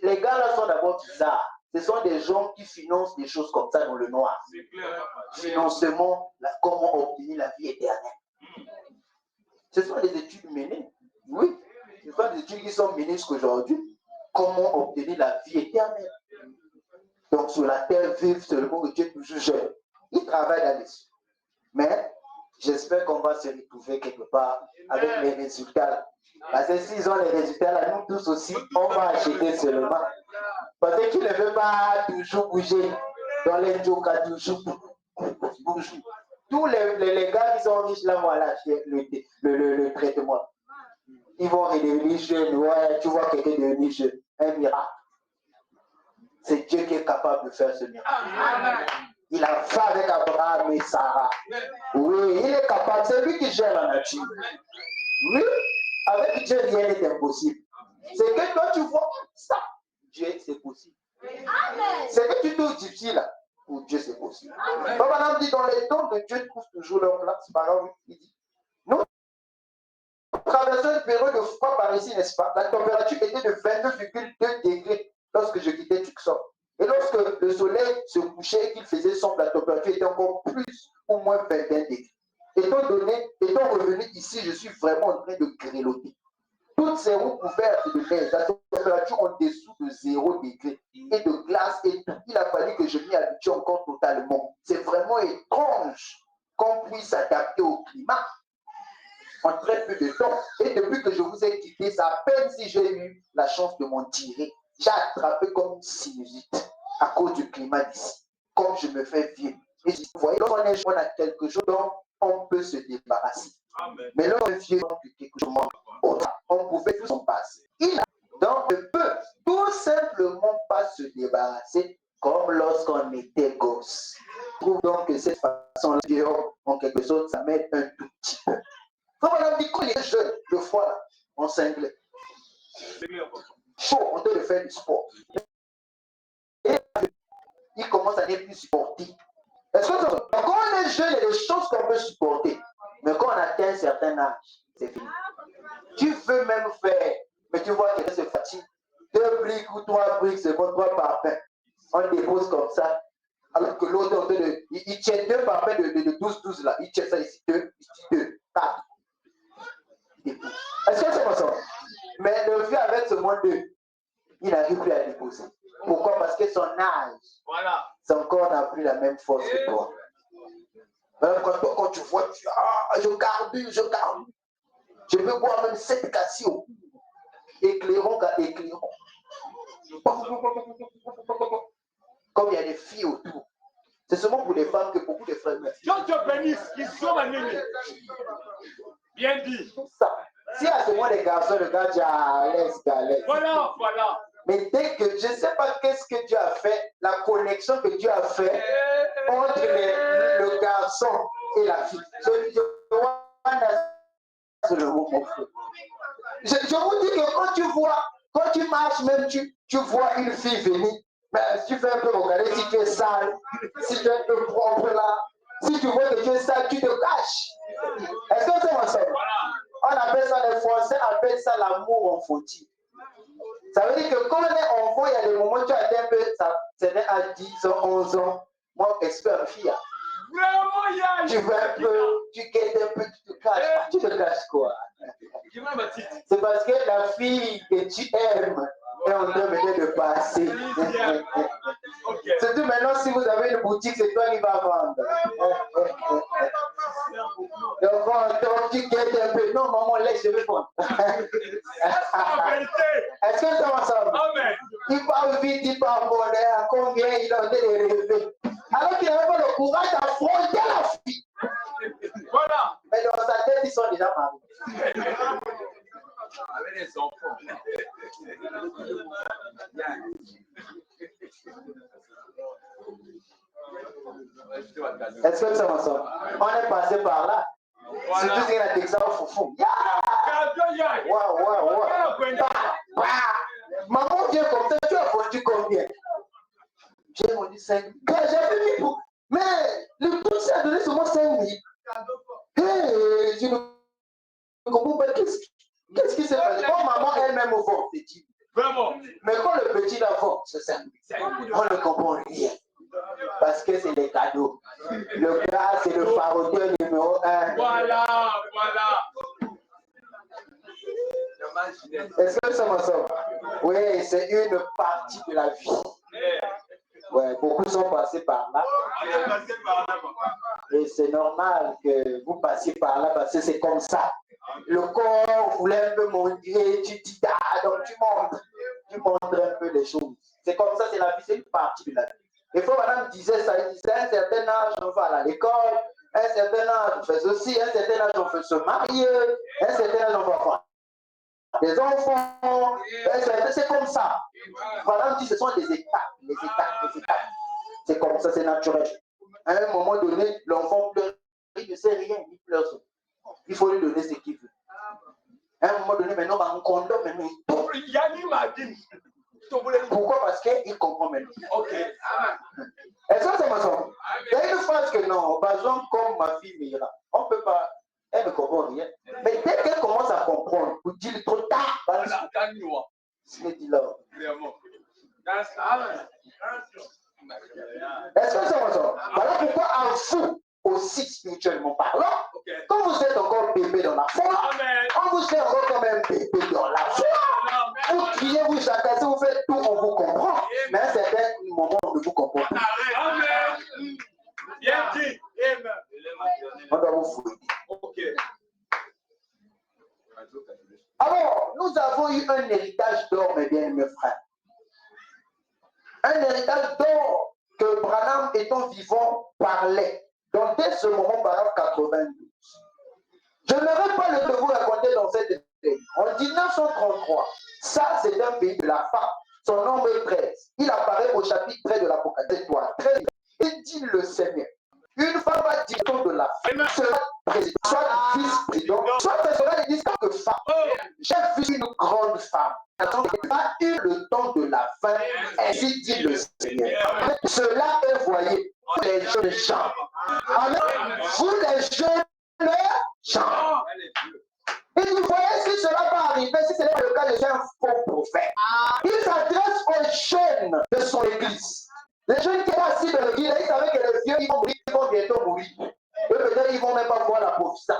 les gars là sont d'abord bizarres. Ce sont des gens qui financent des choses comme ça dans le noir. Financement, comment obtenir la vie éternelle. Ce sont des études menées. Oui, ce sont des études qui sont menées jusqu'aujourd'hui. Comment obtenir la vie éternelle. Donc sur la terre, vivre seulement que tu es toujours jeune. Ils travaillent là-dessus. Mais j'espère qu'on va se retrouver quelque part avec les résultats. Parce que s'ils ont les résultats là, nous tous aussi, on va acheter seulement. Parce qu'ils ne veulent pas toujours bouger dans les jokas, toujours bouger. Tous les gars qui sont riches là vont aller acheter le traitement. Ils vont redevenir jeunes. Ouais, tu vois quelqu'un devenir jeune. Un miracle. C'est Dieu qui est capable de faire ce miracle. Il a fait avec Abraham et Sarah. Oui, il est capable. C'est lui qui gère la nature. Oui, avec Dieu, rien n'est impossible. C'est que toi, tu vois ça. Dieu, c'est possible. C'est que tu trouves difficile là. Pour Dieu, c'est possible. Donc, madame dit, dans les dons de Dieu trouvent toujours leur place. Par exemple, il dit, nous traversons une période de froid par ici, n'est-ce pas? La température était de 22,2 degrés lorsque je quittais Tucson. Et lorsque le soleil se couchait et qu'il faisait sombre, la température était encore plus ou moins 21 degrés. Étant revenu ici, je suis vraiment en train de grelotter. Toutes ces roues couvertes de neige, la température en dessous de 0 degré et de glace et tout. Il a fallu que je m'y habitue encore totalement. C'est vraiment étrange qu'on puisse s'adapter au climat en très peu de temps. Et depuis que je vous ai quitté, c'est à peine si j'ai eu la chance de m'en tirer. J'ai attrapé comme une sinusite à cause du climat d'ici. Comme je me fais vieux. Et vous voyez, lorsqu'on est jeune, on a quelque chose dont on peut se débarrasser. Amen. Mais lorsqu'on est vieux, on a quelque chose d'autre. On pouvait tout s'en passer. Donc, on ne peut tout simplement pas se débarrasser comme lorsqu'on était gosse. Je trouve donc que cette façon-là, en quelque sorte, ça m'aide un tout petit peu. Comme on a dit, quand les jeunes, le foie, on cinglait. Chaud, on doit faire du sport. Et il commence à ne plus supporter. Est-ce que quand on est jeune, il y a des choses qu'on peut supporter. Mais quand on atteint un certain âge, c'est fini. Tu veux même faire, mais tu vois quelqu'un se fatigue. 2 briques ou 3 briques, c'est bon, 3 parpaings. On dépose comme ça. Alors que l'autre, il tient 2 parpaings de 12 là. Il tient ça ici, 2, ici 2, 4. Est-ce que c'est comme ça? Mais le vieux avec ce moins 2, il n'arrive plus à déposer. Pourquoi? Parce que son âge, son corps n'a plus la même force que toi. Même quand tu vois, je carbure. Je peux boire même 7 cassio. Éclairons qu'à éclairons. Comme il y a des filles autour. C'est seulement pour les femmes que beaucoup de frères meurent. Dieu te bénisse, ils sont animés. Bien dit. Ça. Si à ce moment des garçons, le gars dit à l'aise. Voilà. Mais dès que je ne sais pas qu'est-ce que Dieu a fait, la connexion que Dieu a fait entre le garçon et la fille. Je vous dis que quand tu marches, même tu vois une fille venir. Mais si tu fais un peu regarder, si tu es sale, si tu es un peu propre là, si tu vois que tu es sale, tu te caches. Est-ce que c'est ensemble? On appelle ça, les Français appellent ça l'amour enfantine. Ça veut dire que quand on est enfant, il y a des moments où tu atteins un peu, c'est à 10 ans, 11 ans. Moi, expert fille. Vraiment, tu vas un peu, tu guettes un peu, tu te caches. Tu te caches quoi? C'est parce que la fille que tu aimes est en train de passer. Surtout maintenant, si vous avez une boutique, c'est toi qui vas vendre. Donc, quand tu guettes un peu, non, maman, laisse, je vais prendre. Est-ce que ça va ensemble? Il parle vite, il parle bon, à combien il a donné les rêver. Alors qu'il n'avait pas le courage d'affronter la fille. Voilà. Mais dans sa tête, ils sont déjà mariés. Avec les enfants. Est-ce que ça va ensemble? On est passé par là. C'est tout ce qu'il a dit ça au foufou. Waouh. Maman vient comme ça, tu as vendu combien? J'ai vendu 5 000. J'avais mis pour. Mais le tout s'est donné seulement 5 000. Hey, je ne comprends pas. Qu'est-ce qui s'est passé? Quand maman elle-même vend, c'est dit. Vraiment. Mais quand le petit la vend, c'est 5 000. On ne comprend rien. Parce que c'est des cadeaux. Le gars, c'est le faroteur numéro 1. Voilà. Est-ce que ça m'ensemble? Oui, c'est une partie de la vie. Ouais, beaucoup sont passés par là. Et c'est normal que vous passiez par là parce que c'est comme ça. Le corps voulait un peu montrer, tu dis, donc tu montres un peu les choses. C'est comme ça, c'est la vie, c'est une partie de la vie. Et fois, madame disait ça, il disait, à un certain âge, on va à l'école, à un certain âge, on fait ceci, à un certain âge, on fait se marier, à un certain âge, on va voir des enfants, c'est comme ça. Madame dit, ce sont des étapes. C'est comme ça, c'est naturel. À un moment donné, l'enfant pleure, il ne sait rien, il pleure. Il faut lui donner ce qu'il veut. À un moment donné, maintenant, on condamne maintenant. Pourquoi? Parce qu'il comprend maintenant. Ok. Est-ce que c'est ma soeur? Il y a une phrase que non, par exemple, comme ma fille Mira, on ne peut pas, elle ne comprend rien. Mais dès qu'elle commence à comprendre, vous dites trop tard. Ce que dit là. Est-ce que c'est ça? Voilà pourquoi à vous aussi spirituellement parlant, quand vous êtes encore bébé dans la foi, on vous fait encore comme un bébé dans la foi. Vous criez, vous jacassez, vous faites tout, on vous comprend. Mais à un certain moment, on ne vous comprend pas. Amen. Bien dit. On doit vous fouiller. Ok. Alors, nous avons eu un héritage d'or, mes bien-aimés frères. Un héritage d'or que Branham, étant vivant, parlait. Donc, dès ce moment, paragraphe 92. Je n'aurai pas le temps de vous raconter dans cette époque. En 1933, ça, c'est un pays de la femme. Son nombre est 13. Il apparaît au chapitre 13 de l'Apocalypse. 13. Il dit le Seigneur. Une femme va dire de la femme, sera président, soit vice-président, soit ce sera l'église que femme. J'ai vu une grande femme. Elle n'a pas eu le temps de la fin, ainsi dit le Seigneur. Cela est, voyez, les jeunes gens. Amen. Vous les jeunes gens. Et vous voyez si cela va arriver, si ce n'est pas le cas, j'ai un faux prophète. Il s'adresse aux jeunes de son église. Les jeunes qui étaient assis dans l'église, ils savaient que les vieux, ils vont bientôt mourir. Et peut-être ils ne vont même pas voir la prophétie.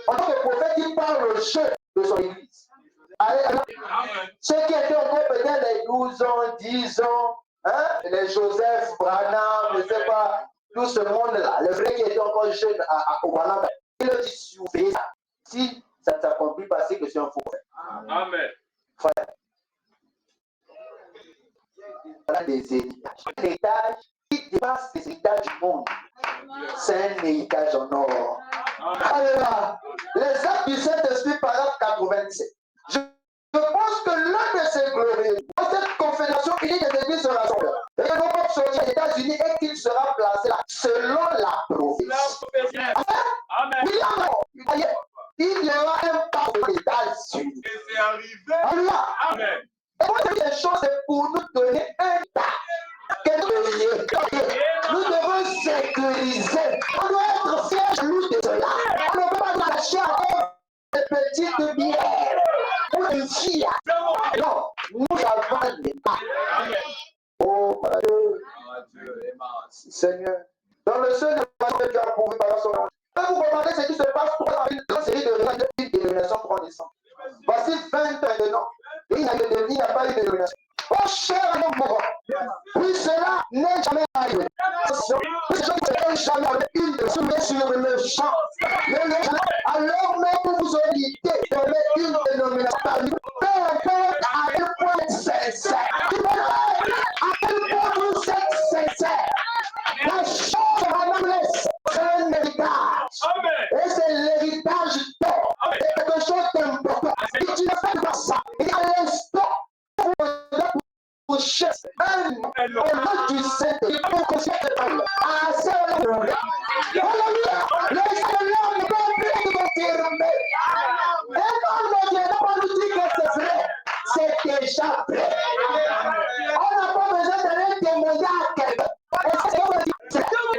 En tant que prophète, il parle aux jeunes de son église. Ceux qui étaient encore peut-être les 12 ans, 10 ans, hein, les Joseph, Branham, je ne sais pas, tout ce monde-là, les vrais qui étaient encore jeunes au Branham, il leur dit surveillez ça. Si ça ne s'accomplit pas, c'est que c'est un faux prophète. Amen. Frère. Voilà des héritages. Un héritage qui dépasse les héritages du monde. C'est un héritage en or. Alléluia. Les actes du Saint-Esprit, paragraphe 87. Je pense que l'un de ces glorieux, dans cette confédération unie des églises se rassemble. Et le moment sortir aux États-Unis et qu'il sera placé là, selon la prophétie. Amen. Il y aura un pas aux États-Unis. Et c'est arrivé. Alléluia. Amen. Et moi, ces choses, c'est pour nous donner un tas. Nous devons sécuriser. On doit être fiers de cela. On ne peut pas lâcher encore des petites bières pour une fille. Non, nous avons des tas. Oh, Dieu. Seigneur. Dans le seul de Dieu a pourvu par son nom. Vous regardez ce qui se passe pour une grande série de réunions d'une dénomination prend naissance. Voici 20 ans maintenant. Et il n'y a pas eu de dénomination. Oh, cher homme mourant, puis cela n'est jamais arrivé. Les gens ne sont jamais avec une de soulever sur le champ. Alors même vous auriez l'idée de mettre une dénomination, peu importe à quel point c'est sincère. À quel point vous êtes sincère. La chose vraiment c'est un héritage. Et c'est l'héritage d'or. C'est quelque chose d'important. Et tu ne fais pas ça. Et à l'instant, vous cherchez un nom du Saint-Esprit pour que cette parole à ce moment. Alléluia. Les Seigneurs ne peuvent plus confirmer. Et quand on ne vient pas nous dire que c'est vrai, c'est déjà vrai. On n'a pas besoin d'aller témoigner à quelqu'un. Et ça, c'est comme dire,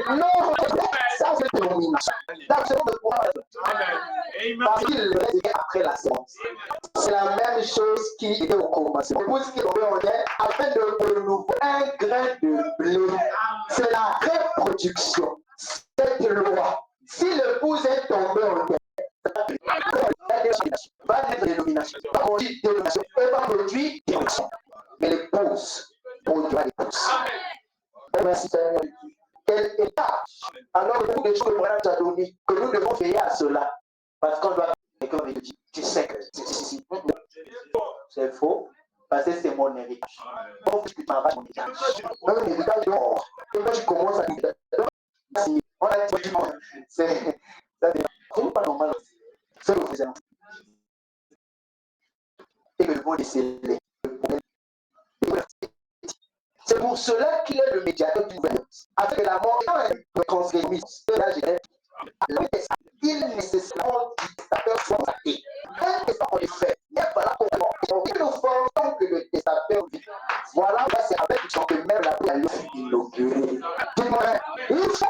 non, ça c'est domination. Dans ce monde de pouvoir. Parce qu'il le reste après la séance. C'est la même chose qui était au commencement. L'épouse qui tombait en terre afin de renouveler un grain de blé. C'est la reproduction. Cette loi. Si l'épouse est tombée en terre, va naître dénomination, va produire dénomination, et va produire dénomination. Mais l'épouse produira l'épouse. Oh, merci Seigneur. Quel étage. Alors, beaucoup de choses que Branham a donné, que nous devons veiller à cela. Parce qu'on doit quelqu'un me dit, tu sais que c'est faux, parce que c'est mon héritage. Donc, tu t'enrages mon héritage. Même un héritage d'or. Et quand tu commences à dire, si on a dit, c'est pas normal. C'est le faisant. Et le bon déceler. C'est pour cela qu'il est le médiateur du gouvernement. Avec la mort, le transgrémiste de la Genève, il nécessairement du testateur soit athée. Un testament en effet, et voilà comment il nous force que le testateur vit. Voilà, c'est avec que même la prière fut inaugurée. Il faut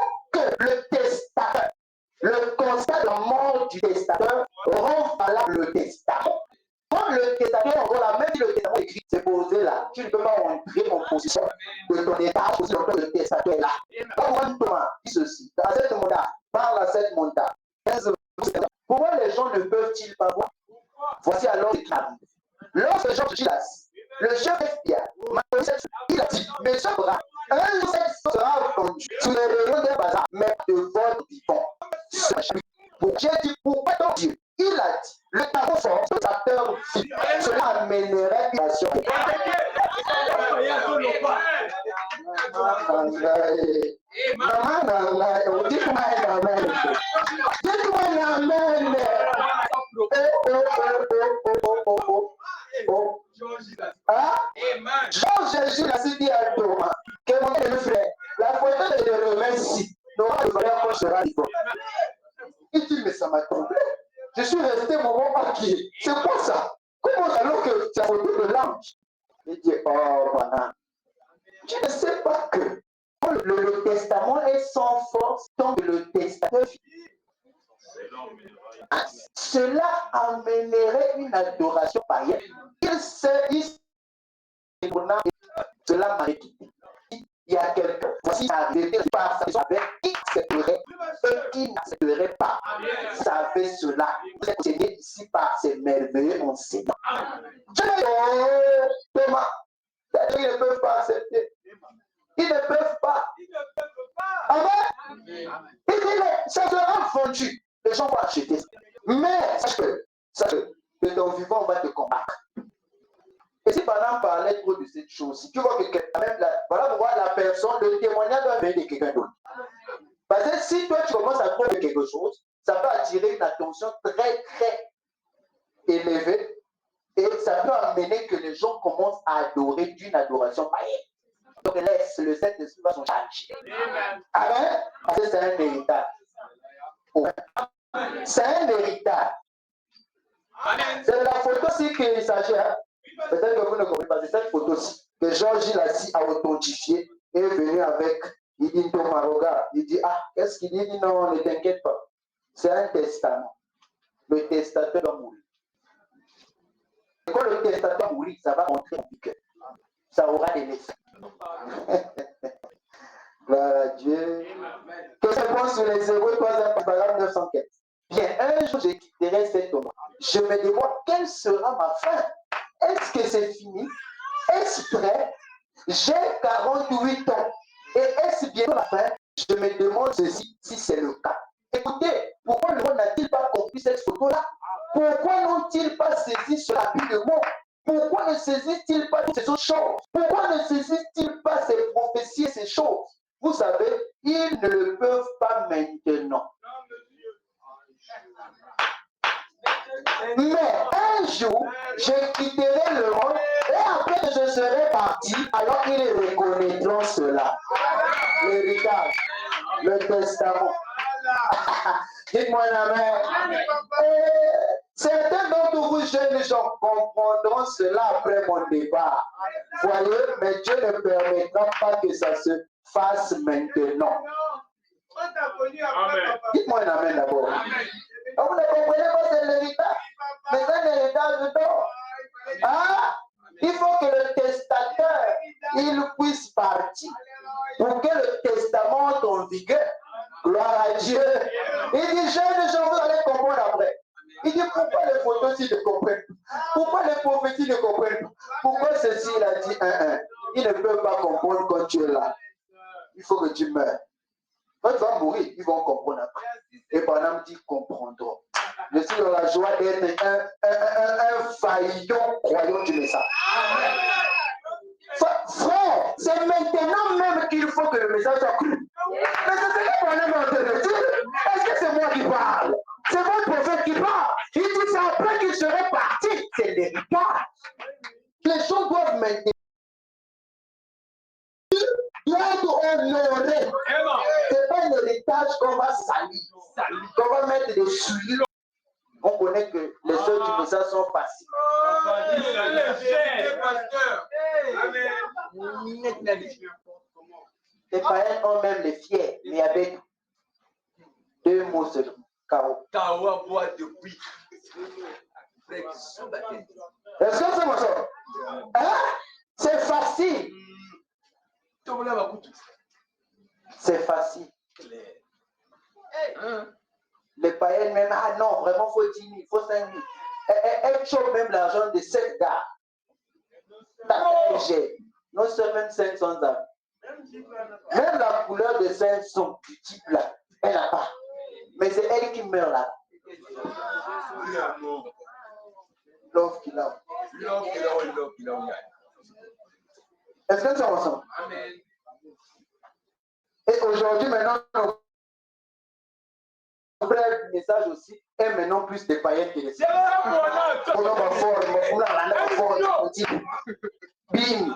c'est posé là. Tu ne peux pas entrer en position de ton état, en position de testateur est là. Comment Thomas dit ceci, dans cette montagne, parle à cette montagne. Pourquoi les gens ne peuvent-ils pas voir? Voici alors les crânes. Lorsque Jean Gilas, le chef FBI, il a dit, mais ce bras, un jour sera entendu sous les rayons d'un bazar, mais de votre vivant. J'ai dit, pourquoi donc Dieu? Il a dit, le tarot fort, sa peur fit, cela amènerait une nation. Dites-moi un amen. Dites-moi un amen. Hein? Jean Jésus l'a dit à Thomas, que mon frère, la photo de le remercie, n'aura de valeur qu'on sera libre. Il dit, mais ça m'a troublé. Je suis resté moment maquillé. C'est quoi ça? Comment alors que c'est la photo de l'ange? Il dit, oh voilà. Tu ne sais pas que le testament est sans force tant que le testateur vit. Cela amènerait une adoration païenne. Cela m'a quitté. Il y a quelqu'un, voici arrivé par sa avec qui accepterait et qui n'accepterait pas. Vous savez cela. Vous êtes enseigné ici par ces merveilleux enseignants. Thomas, ils ne peuvent pas accepter. Ils ne peuvent pas. Amen. Il dit, ça sera vendu. Les gens vont acheter. Mais sache que ton vivant va te combattre. Et si par exemple parlait trop de cette chose, si tu vois que même voilà pourquoi la personne, le témoignage doit venir de quelqu'un d'autre. Parce que si toi tu commences à croire quelque chose, ça peut attirer une attention très très élevée et ça peut amener que les gens commencent à adorer d'une adoration païenne. Donc laisse le Saint-Esprit va son charge. Amen. Parce que c'est un héritage. C'est un héritage. C'est de la photo-ci qu'il s'agit. Hein? Peut-être que vous ne comprenez pas. C'est cette photo-ci que Georges Lassie a authentifiée et est venu avec. Il dit Thomas, regarde. Il dit, ah, qu'est-ce qu'il dit? Il dit non, ne t'inquiète pas. C'est un testament. Le testateur doit mourir. Et quand le testateur mourit, ça va entrer en vigueur. Ça aura des effets. Gloire à Dieu. Que je pense sur les Hébreux 3e paragraphe 915. Bien, un jour, je quitterai cet homme. Je me demande quelle sera ma fin. Est-ce que c'est fini? Est-ce prêt? J'ai 48 ans. Et est-ce bientôt la fin? Je me demande ceci, si c'est le cas. Écoutez, pourquoi le monde n'a-t-il pas compris cette photo-là? Pourquoi n'ont-ils pas saisi ce habit de mort? Pourquoi ne saisissent-ils pas toutes ces autres choses? Pourquoi ne saisissent-ils pas ces prophéties et ces choses? Vous savez, ils ne le peuvent pas maintenant. Mais un jour, je quitterai le monde et après je serai parti, alors ils reconnaîtront cela. L'héritage, le testament. Dites-moi amen. Certains d'entre vous, jeunes gens, comprendront cela après mon départ. Voyez, mais Dieu ne permettra pas que ça se fasse maintenant. Dites-moi un amen d'abord. Vous ne comprenez pas, c'est l'héritage. Mais c'est un héritage d'or. Ah, il faut que le testateur, il puisse partir pour que le testament entre en vigueur. Gloire à Dieu. Il dit, jeunes gens, vous allez comprendre après. Il dit, pourquoi les photos-ci ne comprennent pas? Pourquoi les prophéties ne comprennent pas? Pourquoi ceci, il a dit 1-1. Ils ne peuvent pas comprendre quand tu es là. Il faut que tu meurs. Quand tu vas mourir, ils vont comprendre après. Et pendant qu'ils comprendront. Je suis dans la joie d'être un faillant croyant du message. Frère, c'est maintenant même qu'il faut que le message soit cru. Mais c'est ce que pendant mon est-ce que c'est moi qui parle? C'est votre prophète qui parle. Il dit ça après qu'il serait parti. C'est l'héritage. Les gens doivent maintenant honorer. C'est pas un héritage qu'on va salir, qu'on va mettre des souliers. On connaît que les œuvres du message sont faciles. Les païens ont même les fiers, mais avec 2 mots seulement. K.O. Est-ce que c'est mon soeur? Hein? C'est facile. C'est facile. Les païens même, ah non, vraiment, il faut 10 000, il faut 5 000. Elle chope même l'argent de 7 gars. Non seulement 500 âmes. Même la couleur de 500 du type là, elle n'a pas. Mais c'est elle qui meurt là. Love qu'il a. Est-ce que c'est ensemble? Et aujourd'hui, maintenant, on fait un message aussi, et maintenant plus des païens que les Bim!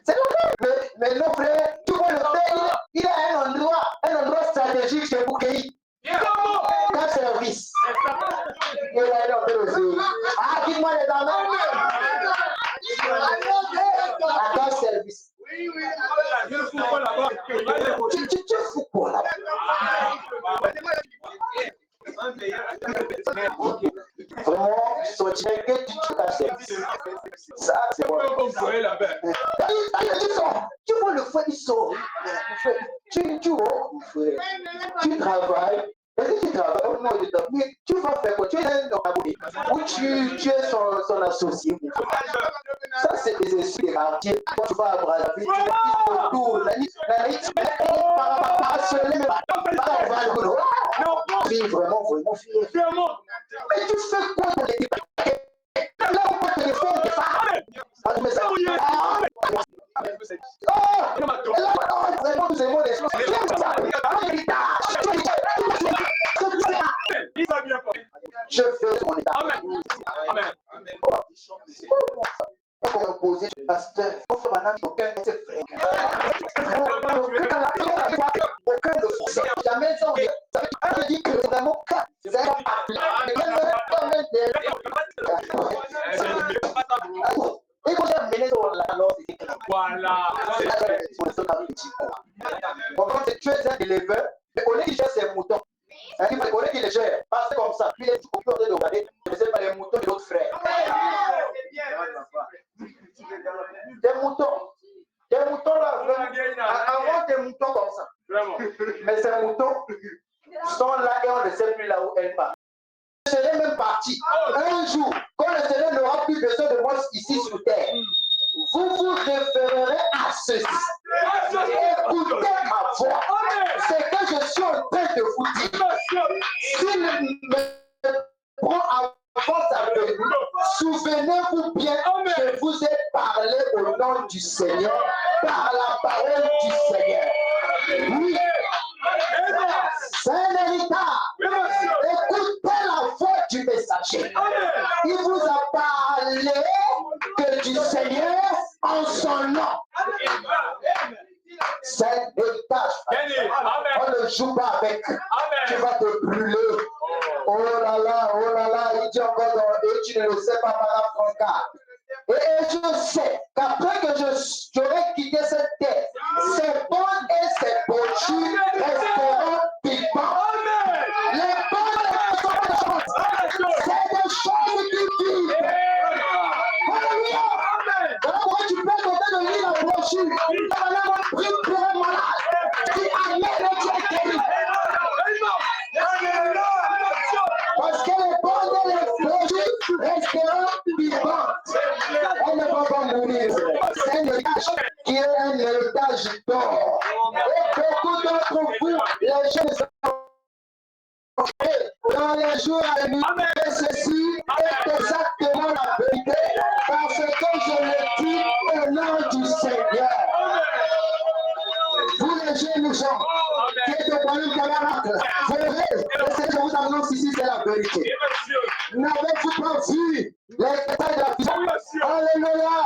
C'est vrai, mais nos frères, tu vois le frère, il a un endroit stratégique chez Boukéi. Dans service. Il a un endroit. Ah, dis-moi les dames. Dans service. Tu fous quoi là-bas? Vraiment, je sortirais que tu casses. Ça, c'est bon. Tu vois le feu, il sort. Tu vois, tu travailles. Est-ce que tu travailles? Mais tu vas faire quoi? Tu es un abonné. Ou tu es son associé. Ça, c'est des esprits des martyrs. Quand tu vas à Brazzaville, tu vas autour. La nuit, vraiment fier. Mais tu fais quoi pour les départs? Là, on peut te défendre des femmes. Vraiment, nous aimons les choses. Je fais mon état. Amen. Comment poser le pasteur? Aucun de ses frères. Aucun de ses frères. Jamais ça veut dire que vraiment, c'est un et quand j'ai amené sur la loi, c'est voilà. Bon, quand tu es un éleveur, au lieu qu'il gère ses moutons, au lieu qu'il les gère, parce comme ça, puis il est du coup de regarder, je ne sais pas les moutons de l'autre frère. Des moutons là, avant des moutons comme ça. Mais ces moutons sont là et on ne sait plus là où elles partent. Je serai même parti. Un jour, quand le Seigneur n'aura plus besoin de moi ici sur terre, vous vous référerez à ceci. Écoutez ma voix. C'est que je suis en train de vous dire. S'il me prend avant sa venue, souvenez-vous bien que vous êtes parlé au nom du Seigneur, par la parole du Seigneur. Oui. C'est un héritage. Écoutez la voix du messager. Il vous a parlé que du Seigneur en son nom. C'est un héritage. On ne joue pas avec. Tu vas te brûler. Oh là là, il dit encore et tu ne le sais pas, Madame Franca. Et je sais qu'après que j'aurai quitté cette terre, ces bonnes et ces pochus resteront vivants. Les bonnes choses, c'est des choses qui vivent. Alléluia. Voilà pourquoi tu peux compter de lire la brochure. Tu vas aller prier pour un malade. Tu amènes le Dieu guéri. Parce que les bonnes et les pochus resteront vivants. Elle ne va pas mourir. C'est un héritage qui est un héritage d'or. Et beaucoup d'entre vous, les jeunes dans les jours à venir, ceci est exactement la vérité. Parce que je le dis au nom du Seigneur. Vous les jeunes gens qui êtes au palais de camarades, vous verrez, ce que je vous annonce ici, c'est la vérité. N'avez-vous pas vu les détails de la vie? Alléluia!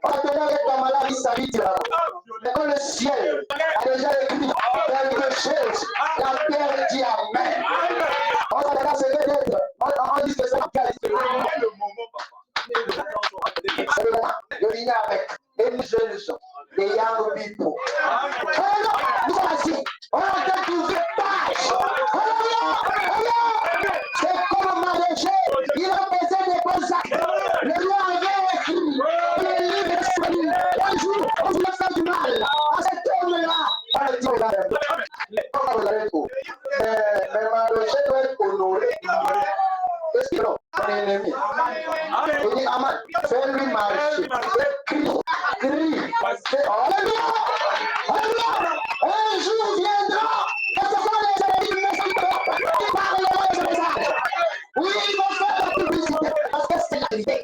Maintenant, avec la maladie sanitaire, mais quand le ciel a déjà écrit quelque chose, la terre dit Amen. On s'attend à ce que d'être. On dit que c'est le moment. Je viens avec les jeunes gens, les young people. Nous sommes assis. On a en train d'ouvrir page. C'est comme un maraîcher. Il a besoin des bonnes actes. Non, ton ennemi. Il dit Aman, fais-lui marcher. Crie. Alléluia. Alléluia. Un jour viendra. Et ce sont les ennemis qui parleront de ça. Oui, ils vont faire la publicité parce que c'est la vérité.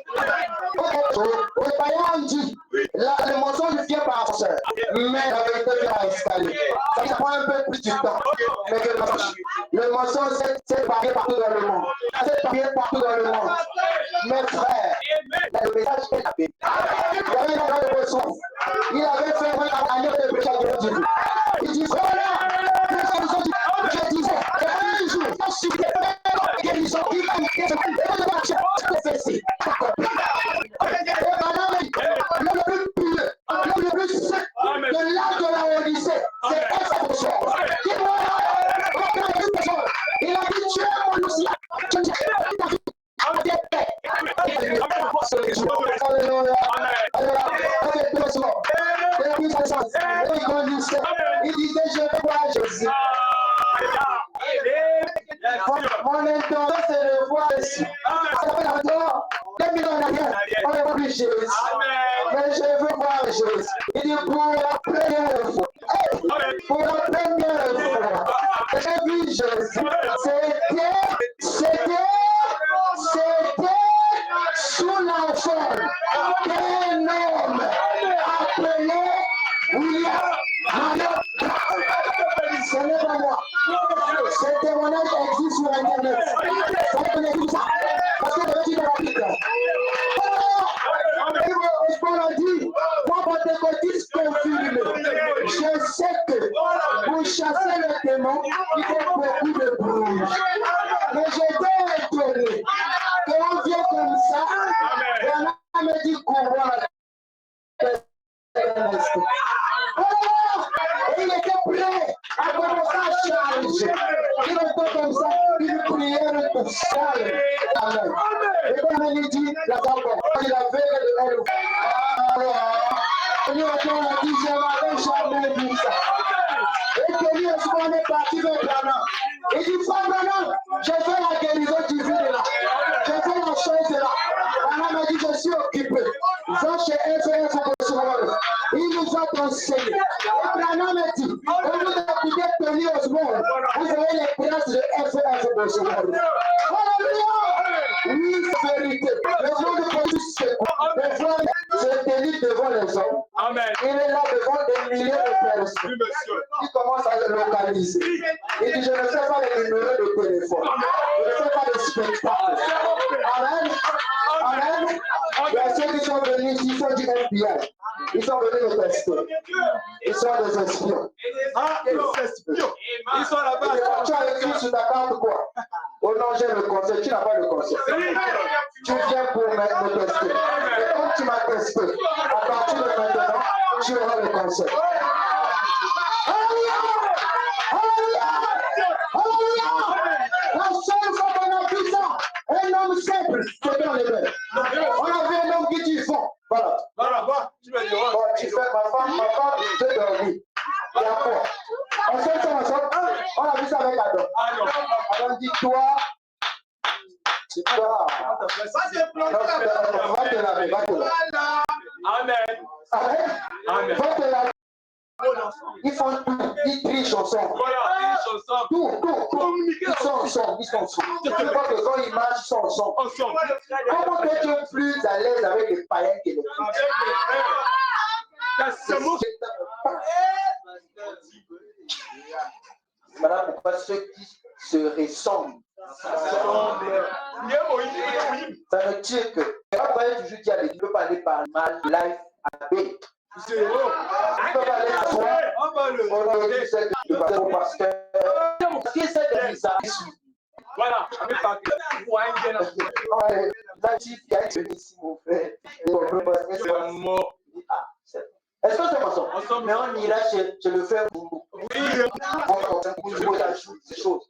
Les païens dit, le mensonge vient par force, mais la vérité vient à escalier. Ça prend un peu plus du temps, mais que le mensonge. Le mensonge, c'est parlé partout dans le monde. C'est parlé partout dans le monde. Mes frères, le message est la Bible. Il avait fait un année de péché de Dieu. Il dit, voilà, je disais, un jour, je suis guérison, il va me dire, le plus pur, le plus sec de l'art de la Odyssée, c'est essa pessoa. Il a dit, tu es mon Lucia. Il disait, je vais voir Jésus. Mon intention, c'est de voir Jésus. Ça fait longtemps, 2000 ans en arrière, on n'a pas vu Jésus. Mais je veux voir Jésus. Il dit, pour la première fois, pour la première fois, j'ai vu Jésus. C'était sous la forme d'un homme appelé William Marion. Ce n'est pas moi. Ce témoignage existe sur Internet. Ça connaît tout ça. Parce que je suis dans la Bible. On a dit, moi, pentecôtiste confirme. Je sais que pour chasser le démon, il faut beaucoup de bruit. Mais j'étais étonné qu'on vient comme ça, et on me dit courage. Il était prêt à commencer à charger. Il était comme ça, une prière pour salle. Amen. Et comme il dit, la parole, il avait le lui a dit, je n'avais jamais vu ça. Et que lui aussi, on est parti vers Branham. Il dit, Frère Branham, j'ai fait la guérison divine là. J'ai fait la chose là. Branham m'a dit, je suis occupé. Va chez FF il nous a enseigné. Et Branham m'a dit, au lieu d'écouter Tony Osborne, vous avez les grâces de FF Alléluia. Oui, c'est vérité. Le nom de Jésus, c'est quoi? Le frère se délivre devant les hommes. Amen. Il est là devant des milliers de personnes. Il commence à le localiser. Il dit, je ne fais pas les numéros de téléphone. Je ne fais pas de spectacle. Amen. Amen. Il y a ceux qui sont venus, ils sont du FBI. Ils sont venus me tester. Ils sont des espions. Ah, des espions. Ils sont là-bas. Tu as écrit sur ta carte quoi? Oh non, j'ai le conseil. Tu n'as pas le conseil. Tu viens pour me tester. Et quand tu m'as testé, à partir de maintenant, tu auras le conseil. Alléluia! Alléluia! Alléluia! La seule fois qu'on a vu ça, un homme simple, c'est dans les mains. On a vu un homme qui dit fond. Voilà. Voilà, tu vas dire. Bon, tu fais ma femme, je dormir. Il y a quoi? On fait ça ensemble. On a vu ça avec Adam. Adam dit, toi, c'est toi. Va te laver, va te laver. Amen. Amen. Amen. Va te laver. Ils font tout, ils trichent ensemble. Voilà, ils sont ensemble. Tout. Ils sont ensemble. Je crois que quand ils marchent, ils sont ensemble. Comment que tu es plus à l'aise avec les païens que les chrétiens? Voilà pourquoi ceux qui se ressemblent, ça veut dire que après toujours dire qu'il ne peut pas aller par mal life à B. Il peut pas aller à soi. On a dit c'est que le pasteur qui essaie de bizarre. Voilà, est-ce que c'est ensemble? Mais on ira chez le frère Boubou. Oui. On ajoute ces choses.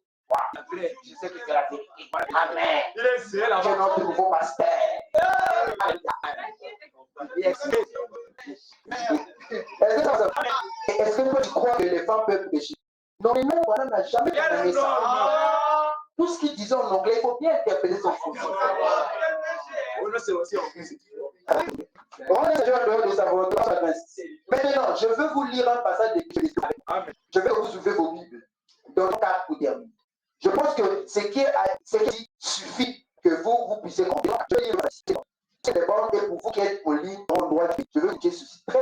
Je sais que c'est la technique. Amen. Il est là. C'est notre nouveau pasteur. Est-ce que toi tu crois que les femmes peuvent pécher? Non, mais non, voilà, n'a jamais fait ça. Tout ce qu'il dit disons en anglais, il faut bien interpréter son français. Maintenant, je veux vous lire un passage de l'Écriture. Je vais vous ouvrir vos Bibles. Dans 4 pour terminer. Je pense que ce qui suffit que vous puissiez comprendre. Je vais lire le verset. C'est bon, et pour vous qui êtes en ligne, en droit, je veux vous dire ceci. Très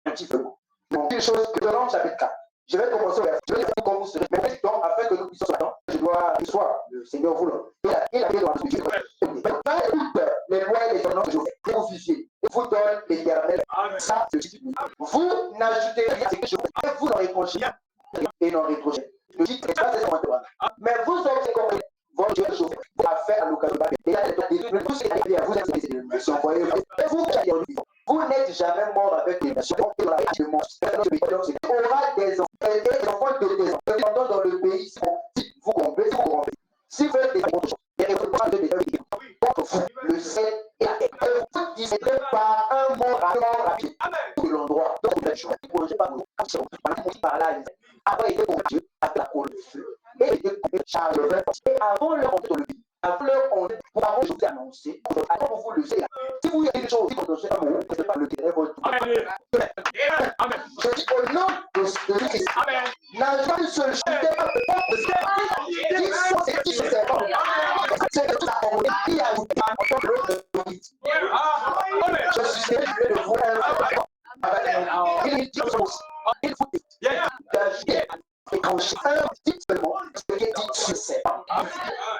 attentivement. Donc, une chose que dans le chapitre 4. Je vais commencer au verset. Je vais dire comment vous serez. Mais donc, afin que nous puissions maintenant, je dois, ce soir, le Seigneur voulant. Il a fait dans la Bible. Les lois et les ordonnances que je vais vous figer. Et vous donne l'Éternel. Ça, c'est ce que vous n'ajoutez rien à ce que je fais. Et vous n'en rétrogez rien. Et n'en rétrogez. Le titre n'est pas exactement. Mais vous avez compris. Votre Dieu vous a fait à l'occasion de la vie. Et là, tout ce qui est arrivé à vous, c'est des nations. Et vous qui êtes en vie, vous n'êtes jamais mort avec les nations. Donc, dans la vie de mon il y aura des enfants de tes enfants dans le pays. Si vous comprenez, si vous faites des choses, et vous parlez de contre vous, le ciel et la terre. Et vous discerez par un mot rapide de l'endroit. Donc, vous ne mangez pas vos actions. Par là, après, il était pour Dieu, avec la cour de feu. Et il était pour Charles le 20. Et avant leur entrée dans le pays, avant leur entrée, pour avoir je vous ai annoncé, alors vous le savez. Si vous avez des choses qui sont dans ce moment, ce n'est pas le terrain votre tour. Je dis au nom de Christ, n'a jamais une seule chose, qui se servent. C'est de toute la communauté qui a ajouté en tant que l'autre de Christ. Je suis désolé de vous il faut d'agir et quand un petit seulement ce qui est dit sur ces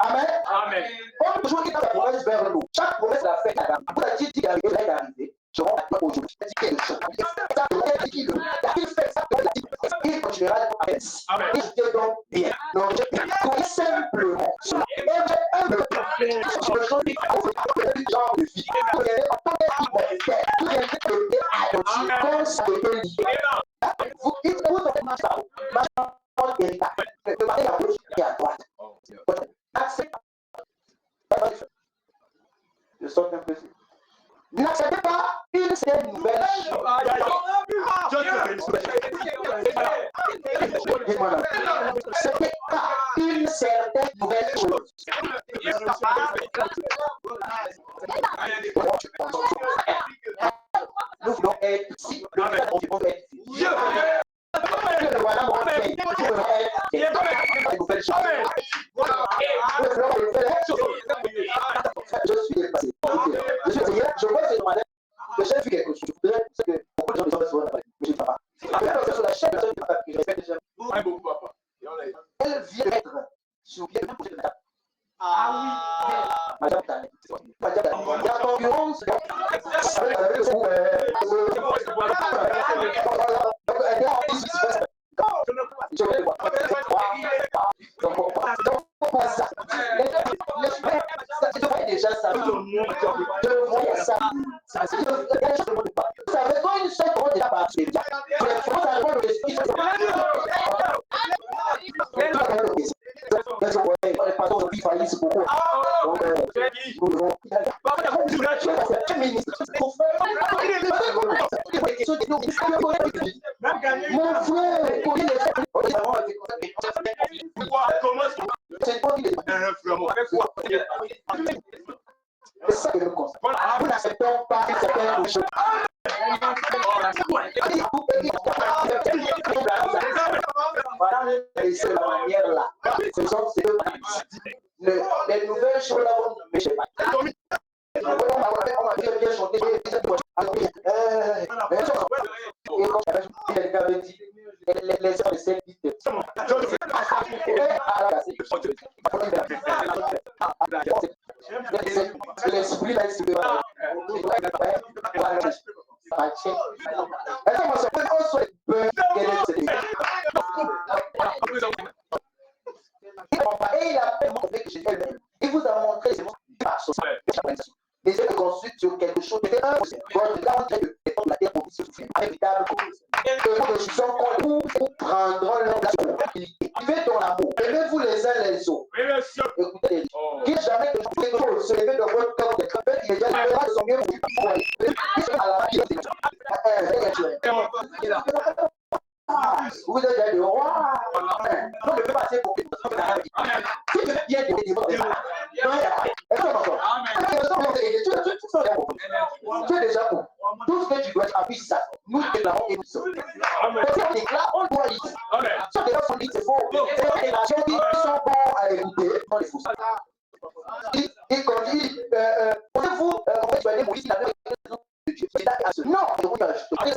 Amen. Amen. On toujours dit dans la promesse vers nous. Chaque promesse l'a fait Adam. Vous avez dit d'arriver, là d'arriver. Je rentre maintenant aujourd'hui. Je dis quelque chose. Il fait ça, il continuera à faire ça. Et je dis donc bien. Donc, je simplement. Je choisis un genre de vie. Vous avez entendu vous avez vous dites que vous faites ma ça. Ma héritage. Le mari à gauche et à droite. Acceptez. Je sors un peu. N'acceptez pas une certaine nouvelle chose. N'acceptez pas une certaine nouvelle chose. Nous voulons être ici. Nous voulons être ici. Voilà mon fait. Nous voulons être une nouvelle chose. Je suis dépassé. Je vois ce matin que j'ai vu quelque chose. C'est que beaucoup de gens se mais je ne sais pas. Après, sur la chaîne, que je répète déjà. Elle vient d'être sur pied de la ah oui. Il y a concurrence. Je vais voir. Je vois déjà ça. Je vois ça. Vous savez, quand une seule fois déjà passé, vous savez quoi le esprit. Il fallait c'est beaucoup. Mon frère, c'est ça que nous constatons. Nous n'acceptons pas certaines choses. Voilà, c'est la manière là. Ce sont ces deux les nouvelles choses là, mais je ne sais pas. On va bien chanter. Les gens de cette vie. L'esprit là, c'est et il a fait montrer que j'étais même. Il vous a montré c'est par son et c'est construit sur quelque chose de votre là on dirait que la terre pour se souffrir inévitable que nous sommes nous prendrons leur place vivez dans l'amour aimez-vous les uns les autres écoutez qui jamais que quelque chose se lever dans votre cœur des trompettes immédiatement de son mieux pour à la vie vous êtes des rois. Non, je peux passer pour que si je veux bien aider votre puissance. Nous déclarons et nous sommes. Quand on déclare, on doit lire. Si on déclare son livre, c'est faux. C'est la génération qui sont bons à écouter dans les fous. Et quand il dit, pensez-vous, en fait, tu vas aller mourir, il a fait de Dieu. Non, le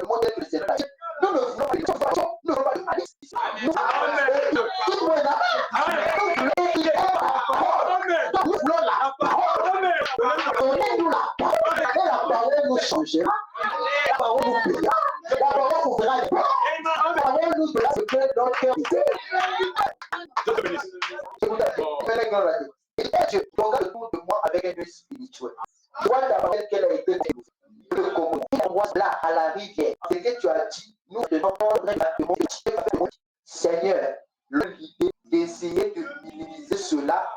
modèle que le Seigneur a dit. Nous ne voulons pas de transformation, nous ne voulons pas de malice. Nous voulons la parole. Donnez-nous la parole. Et la parole nous changera. La parole nous plaira. La parole nous fera les pas. La parole nous donnera ce que notre cœur disait. Et Dieu, tu regardes autour de moi avec un œil spirituel. Toi, ta parole, quelle a été le Congo. Il envoie là à la rivière. C'est que tu as dit, nous devons prendre exactement ce que tu as fait. Seigneur, l'idée d'essayer de minimiser cela.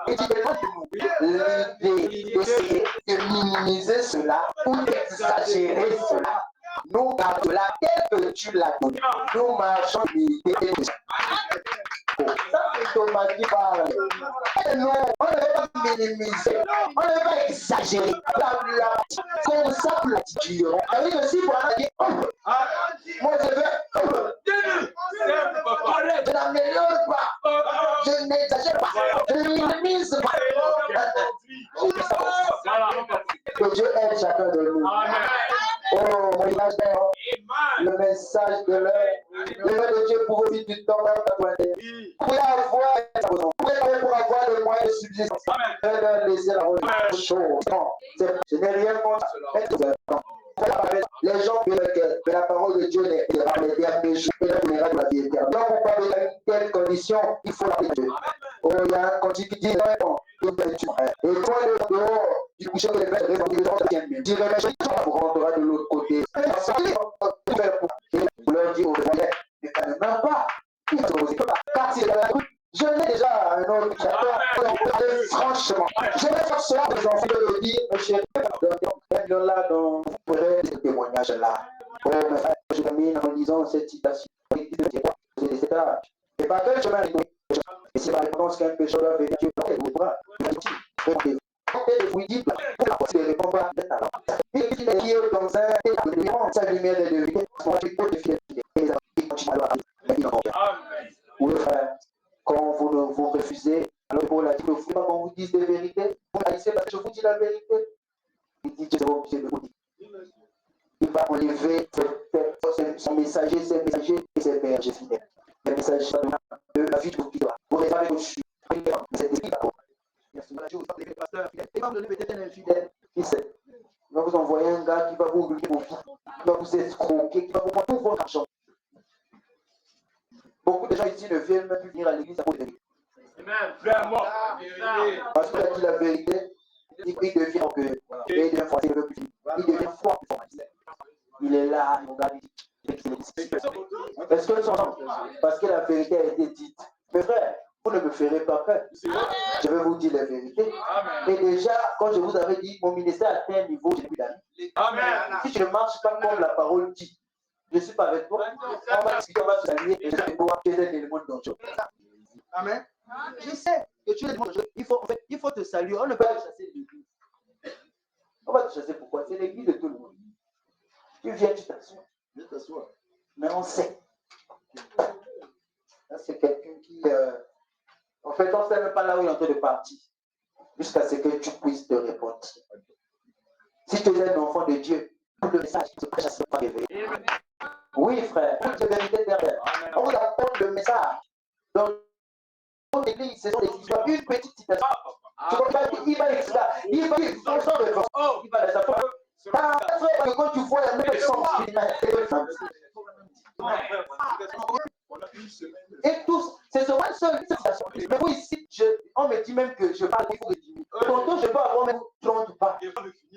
L'idée d'essayer de minimiser cela ou d'exagérer cela. Nous gardons la telle que tu l'as donnée. Nous marchons l'idée de ça. Ça, c'est Thomas qui parle. Non, on ne veut pas minimiser, on ne veut pas exagérer. Comme ça, pour la titulation. Ça veut dire aussi pour la dire, moi je veux, je n'améliore pas, je n'exagère pas, je ne minimise pas. Que Dieu aide chacun de nous. Oh, mon image d'heure, le message de l'heure, le nom de Dieu pour vivre du temps dans ta toilette. Pour avoir le moyen de subsistance, de leur laisser la chose. Non, je n'ai rien contre les gens que la parole de Dieu les derniers jours et la de la vie éternelle. Donc, pour parler de telle condition, il faut la Dieu. Oh, il y a un cantique qui dit non, et toi, le dehors du coucher que les pères répondent, tu rentrera de l'autre côté. Vous leur dites, mais quand même pas. Car c'est la rue. Je n'ai déjà un autre chapitre. Franchement, je vais faire cela aux enfants de le dire, monsieur. Là, dans ce témoignage-là. Oh, mes frères, je termine en lisant cette citation. Et par quel chemin et c'est la réponse qu'un pécheur doit venir, Dieu vous bras. Vous dites, il ne répond pas. Il est dans un sa lumière de vérité. Oui, frère, quand vous refusez, alors Paul a dit que vous ne voulez pas qu'on vous dise des vérités, vous haïssez parce que je vous dis la vérité. Il dit que je vais obligé de vous dire. Il va enlever son messager, ses messagers et ses bergers fidèles. Les messagers de la vie de vos fidèles. Vous rêvez avec vos chutes. C'est des d'abord. Les pasteurs, il va vous donner peut-être un infidèle. Qui sait? Il va vous envoyer un gars qui va vous oublier vos vies, qui va vous escroquer, qui va vous prendre tout votre argent. Beaucoup de gens ici ne viennent même plus venir à l'église à cause de lui. Parce qu'il a dit la vérité, il devient orgueilleux. Il devient froid, il veut plus. Il devient froid. Il est là, il regarde, il dit. Est-ce que nous sommes parce que la vérité a été dite? Mes frères, vous ne me ferez pas peur. Je vais vous dire la vérité. Et déjà, quand je vous avais dit, mon ministère atteint un niveau, j'ai plus d'amis. Si tu ne marches pas comme la parole dit, je ne suis pas avec toi. On va discuter, on va se saluer et je vais voir quel est l'élément dangereux. Amen. Je sais que tu es l'élément dangereux. Il faut te saluer. On ne peut pas te chasser de l'église. On va te chasser pourquoi? C'est l'église de tout le monde. Tu viens, tu t'assois. Mais on sait. Là, c'est quelqu'un qui. En fait, on ne sait même pas là où il est en train de partir. Jusqu'à ce que tu puisses te répondre. Si tu es un enfant de Dieu, tout le message ne se prêche à ce pas réveillé. Oui, frère, toute vérité derrière. On vous apporte le message. Dans notre église, ce sont des histoires. Une petite citation. Tu vois pas, il va expliquer. Il va les apporter. Quand tu vois la même sens, et tous, c'est seulement une seule citation. Mais vous ici, on me dit même que je parle beaucoup de 10 000. Tantôt, je peux avoir même 30 pas.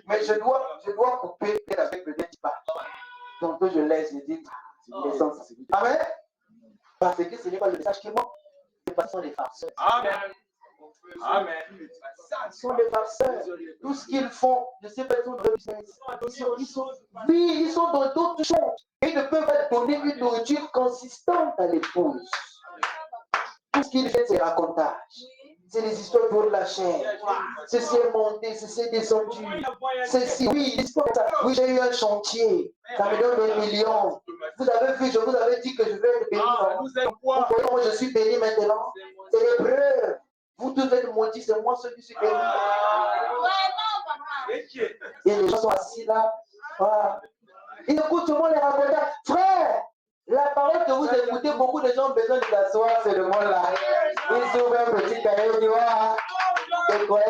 Mais je dois couper avec le 10 pas. Tantôt, je laisse, je dis, l'essence. Amen. Parce que ce n'est pas le message qui manque. Ce sont les farceurs. Amen. Amen. Ce sont les farceurs. Tout ce qu'ils font, je sais pas, ils sont dans d'autres choses. Ils ne peuvent pas donner une nourriture consistante à l'épouse. Tout ce qu'ils font, c'est racontage. C'est des histoires pour la chair. Ceci est monté, ceci est descendu. Ceci, oui, l'histoire, oui, j'ai eu un chantier. Ça me donne des millions. Vous avez vu, je vous avais dit que je vais être béni. Vous voyez comment je suis béni maintenant? C'est les preuves. Vous tous êtes maudits, c'est moi celui qui suis béni. Et les gens sont assis là. Voilà. Ils écoutent tout le monde les raconter. Frère, la parole que vous écoutez, beaucoup de gens ont besoin de s'asseoir, c'est le monde là. Ils ouvrent un petit cahier, ils disent, ah, c'est quoi,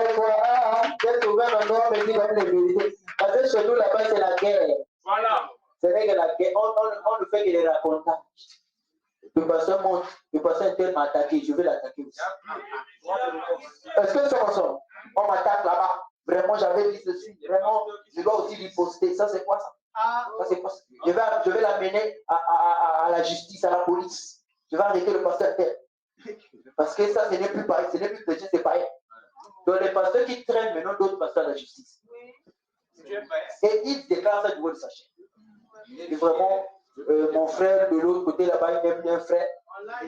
j'ai trouvé un endroit, mais ils vont les vérités. Parce que chez nous là-bas, c'est la guerre. Voilà. C'est vrai que la guerre, on ne fait que les raconter. Le pasteur monte, le pasteur tel m'a attaqué, je vais l'attaquer aussi. Est-ce que c'est ensemble? On m'attaque là-bas. Vraiment, j'avais dit ceci. Vraiment, je dois aussi lui poster. Ça, c'est quoi ça? Ça, c'est quoi ça? Je vais l'amener à la justice, à la police. Je vais arrêter le pasteur tel. Parce que ça, ce n'est plus pareil. Ce n'est plus petit, c'est pareil. Donc, les pasteurs qui traînent maintenant d'autres pasteurs à la justice. Et ils déclarent ça du haut de sa chair. Et vraiment, mon frère de l'autre côté là-bas, il aime bien un frère.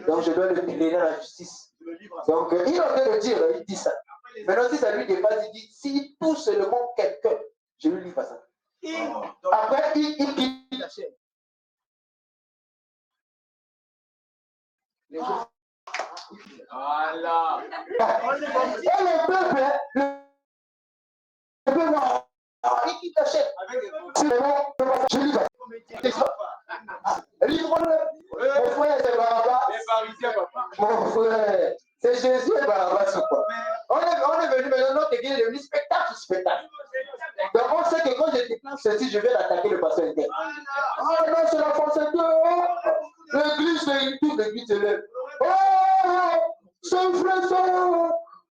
Donc, je dois le traîner à la justice. Donc, il est en train de dire, il dit ça. Maintenant, si ça lui dépasse, il dit, s'il touche seulement quelqu'un, je lui livre ça. Après, il quitte la chaîne. Voilà. Et le peuple, il quitte la chaîne. Je livre. Livre-le. Mon frère, c'est Barabbas. Mon frère, c'est Jésus et Barabbas ou quoi? On est venu maintenant, notre église est devenue spectacle sur spectacle. Donc on sait que quand je déclenche ceci, je vais attaquer le pasteur interne. Ah non, c'est la force de Dieu. L'église, c'est toute l'église se lève. Oh, c'est vrai ça.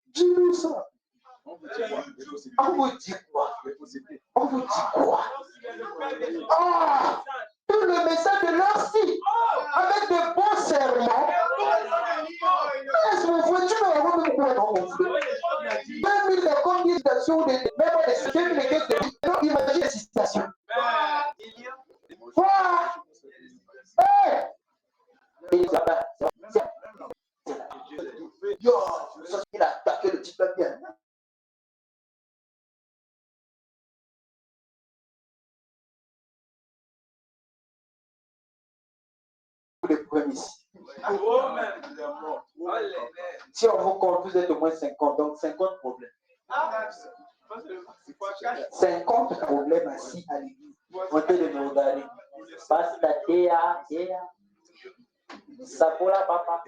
Dis-nous ça. On vous dit quoi? On vous dit quoi? Ah, tout le message de leur-ci, avec de bons serments. Est-ce que vous tu me rends pourquoi non, mon frère? 2000 de communication, même des sujets, les caisses de vie. Donc, imaginez les situations. Quoi? Yo, il a attaqué le petit peuple bien. Les problèmes ici. Si on vous compte, vous êtes au moins 50, donc 50 problèmes. 50 problèmes assis à l'église. Votez de me regarder. Pasta Théa, Sapola Papa.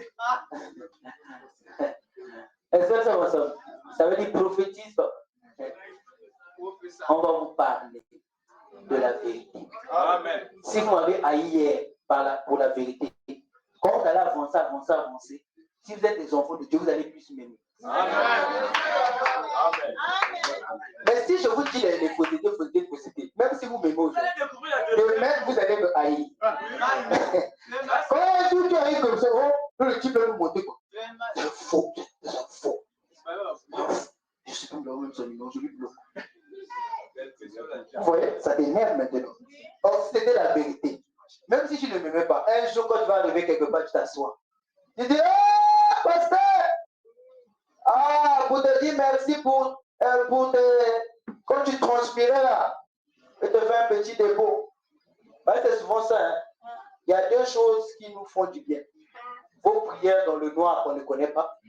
Est-ce que ça va ça? Ça veut dire prophétise. On va vous parler de la vérité. Amen. Si vous m'avez haï hier pour la vérité, quand vous allez avancer, si vous êtes des enfants de Dieu, vous allez plus m'aimer. Amen. Amen. Mais si je vous dis les positifs, même si vous m'aimez aujourd'hui, demain vous allez me haïr. Quand tu haïs comme ça, le type va vous monter quoi. C'est faux. Je sais pas même son nom, je lui bloque. Vous voyez, ça t'énerve maintenant. Or, c'était la vérité. Même si tu ne m'aimais pas, un jour quand tu vas arriver quelque part, tu t'assois. Tu dis, ah, pasteur! Ah, pour te dire merci pour quand tu transpirais là, et te faire un petit dépôt. Ouais, c'est souvent ça. Hein. Il y a deux choses qui nous font du bien. Vos prières dans le noir qu'on ne connaît pas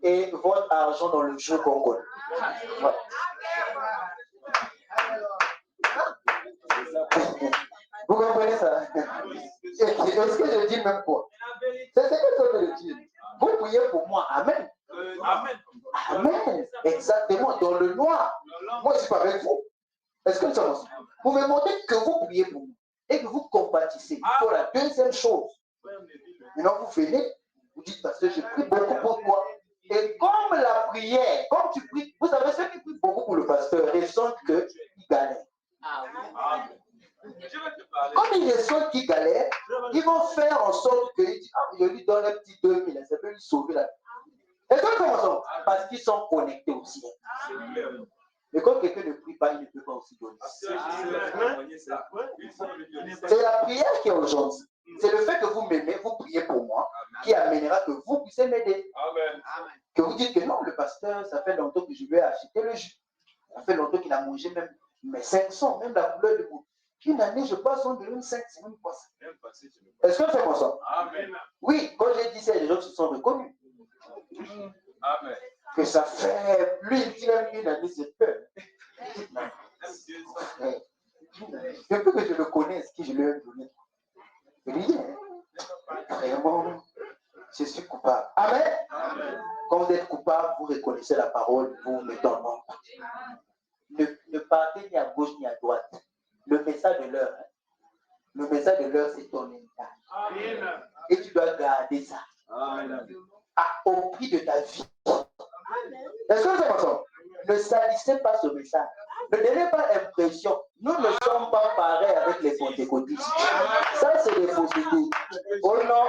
et votre argent dans le jour qu'on connaît. Ouais. Vous comprenez ça? Est-ce que je dis même quoi? C'est ce que je veux dire. Vous priez pour moi. Amen. Amen. Amen. Exactement. Dans le noir. Moi, je ne suis pas avec vous. Est-ce que nous sommes ensemble? Vous me montrez que vous priez pour moi et que vous compatissez. Pour la deuxième chose. Maintenant, vous venez, vous dites, parce que je prie beaucoup pour toi. Et comme la prière, comme tu pries, vous savez, ceux qui prient beaucoup pour le pasteur ressentent qu'il galère. Comme ils ressentent qu'il galère, ils vont faire en sorte que je lui donne un petit 2000, ça peut lui sauver la vie. Et donc, comment ça? Parce qu'ils sont connectés aussi. Mais quand quelqu'un ne prie pas, il ne peut pas aussi donner. C'est la prière qui est aujourd'hui. C'est le fait que vous m'aimez, vous priez pour moi, qui amènera que vous puissiez m'aider. Amen. Que vous dites que non, le pasteur, ça fait longtemps que je lui ai acheté le jus. Ça fait longtemps qu'il a mangé même mes 500, même la couleur de mon. Une année, je passe en de 5, c'est même pas ça. Est-ce que c'est comme ça? Amen. Oui, quand j'ai dit ça, les gens se sont reconnus. Amen. Que ça fait plus une année, c'est peur. Depuis que je le connais, ce que je lui ai donné, rien. Vraiment, je suis coupable. Amen. Quand vous êtes coupable, vous reconnaissez la parole, vous mettez en ordre. Ne partez ni à gauche ni à droite. Le message de l'heure, le message de l'heure, c'est ton héritage. Et tu dois garder ça. Au prix de ta vie. Est-ce que c'est comme ça? Ne salissez pas ce message. Ne donnez pas l'impression. Nous ne sommes pas pareils avec les pentecôtistes. Ça, c'est des faussetés. Oh non,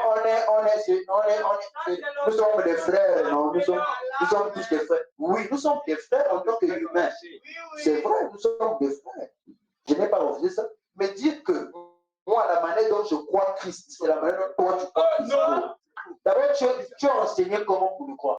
nous sommes des frères. Non, nous sommes tous des frères. Oui, nous sommes des frères en tant qu'humains. C'est vrai, nous sommes des frères. Je n'ai pas refusé ça. Mais dire que moi, la manière dont je crois Christ, c'est la manière dont toi tu crois Christ. D'abord, tu as enseigné comment pour le croire.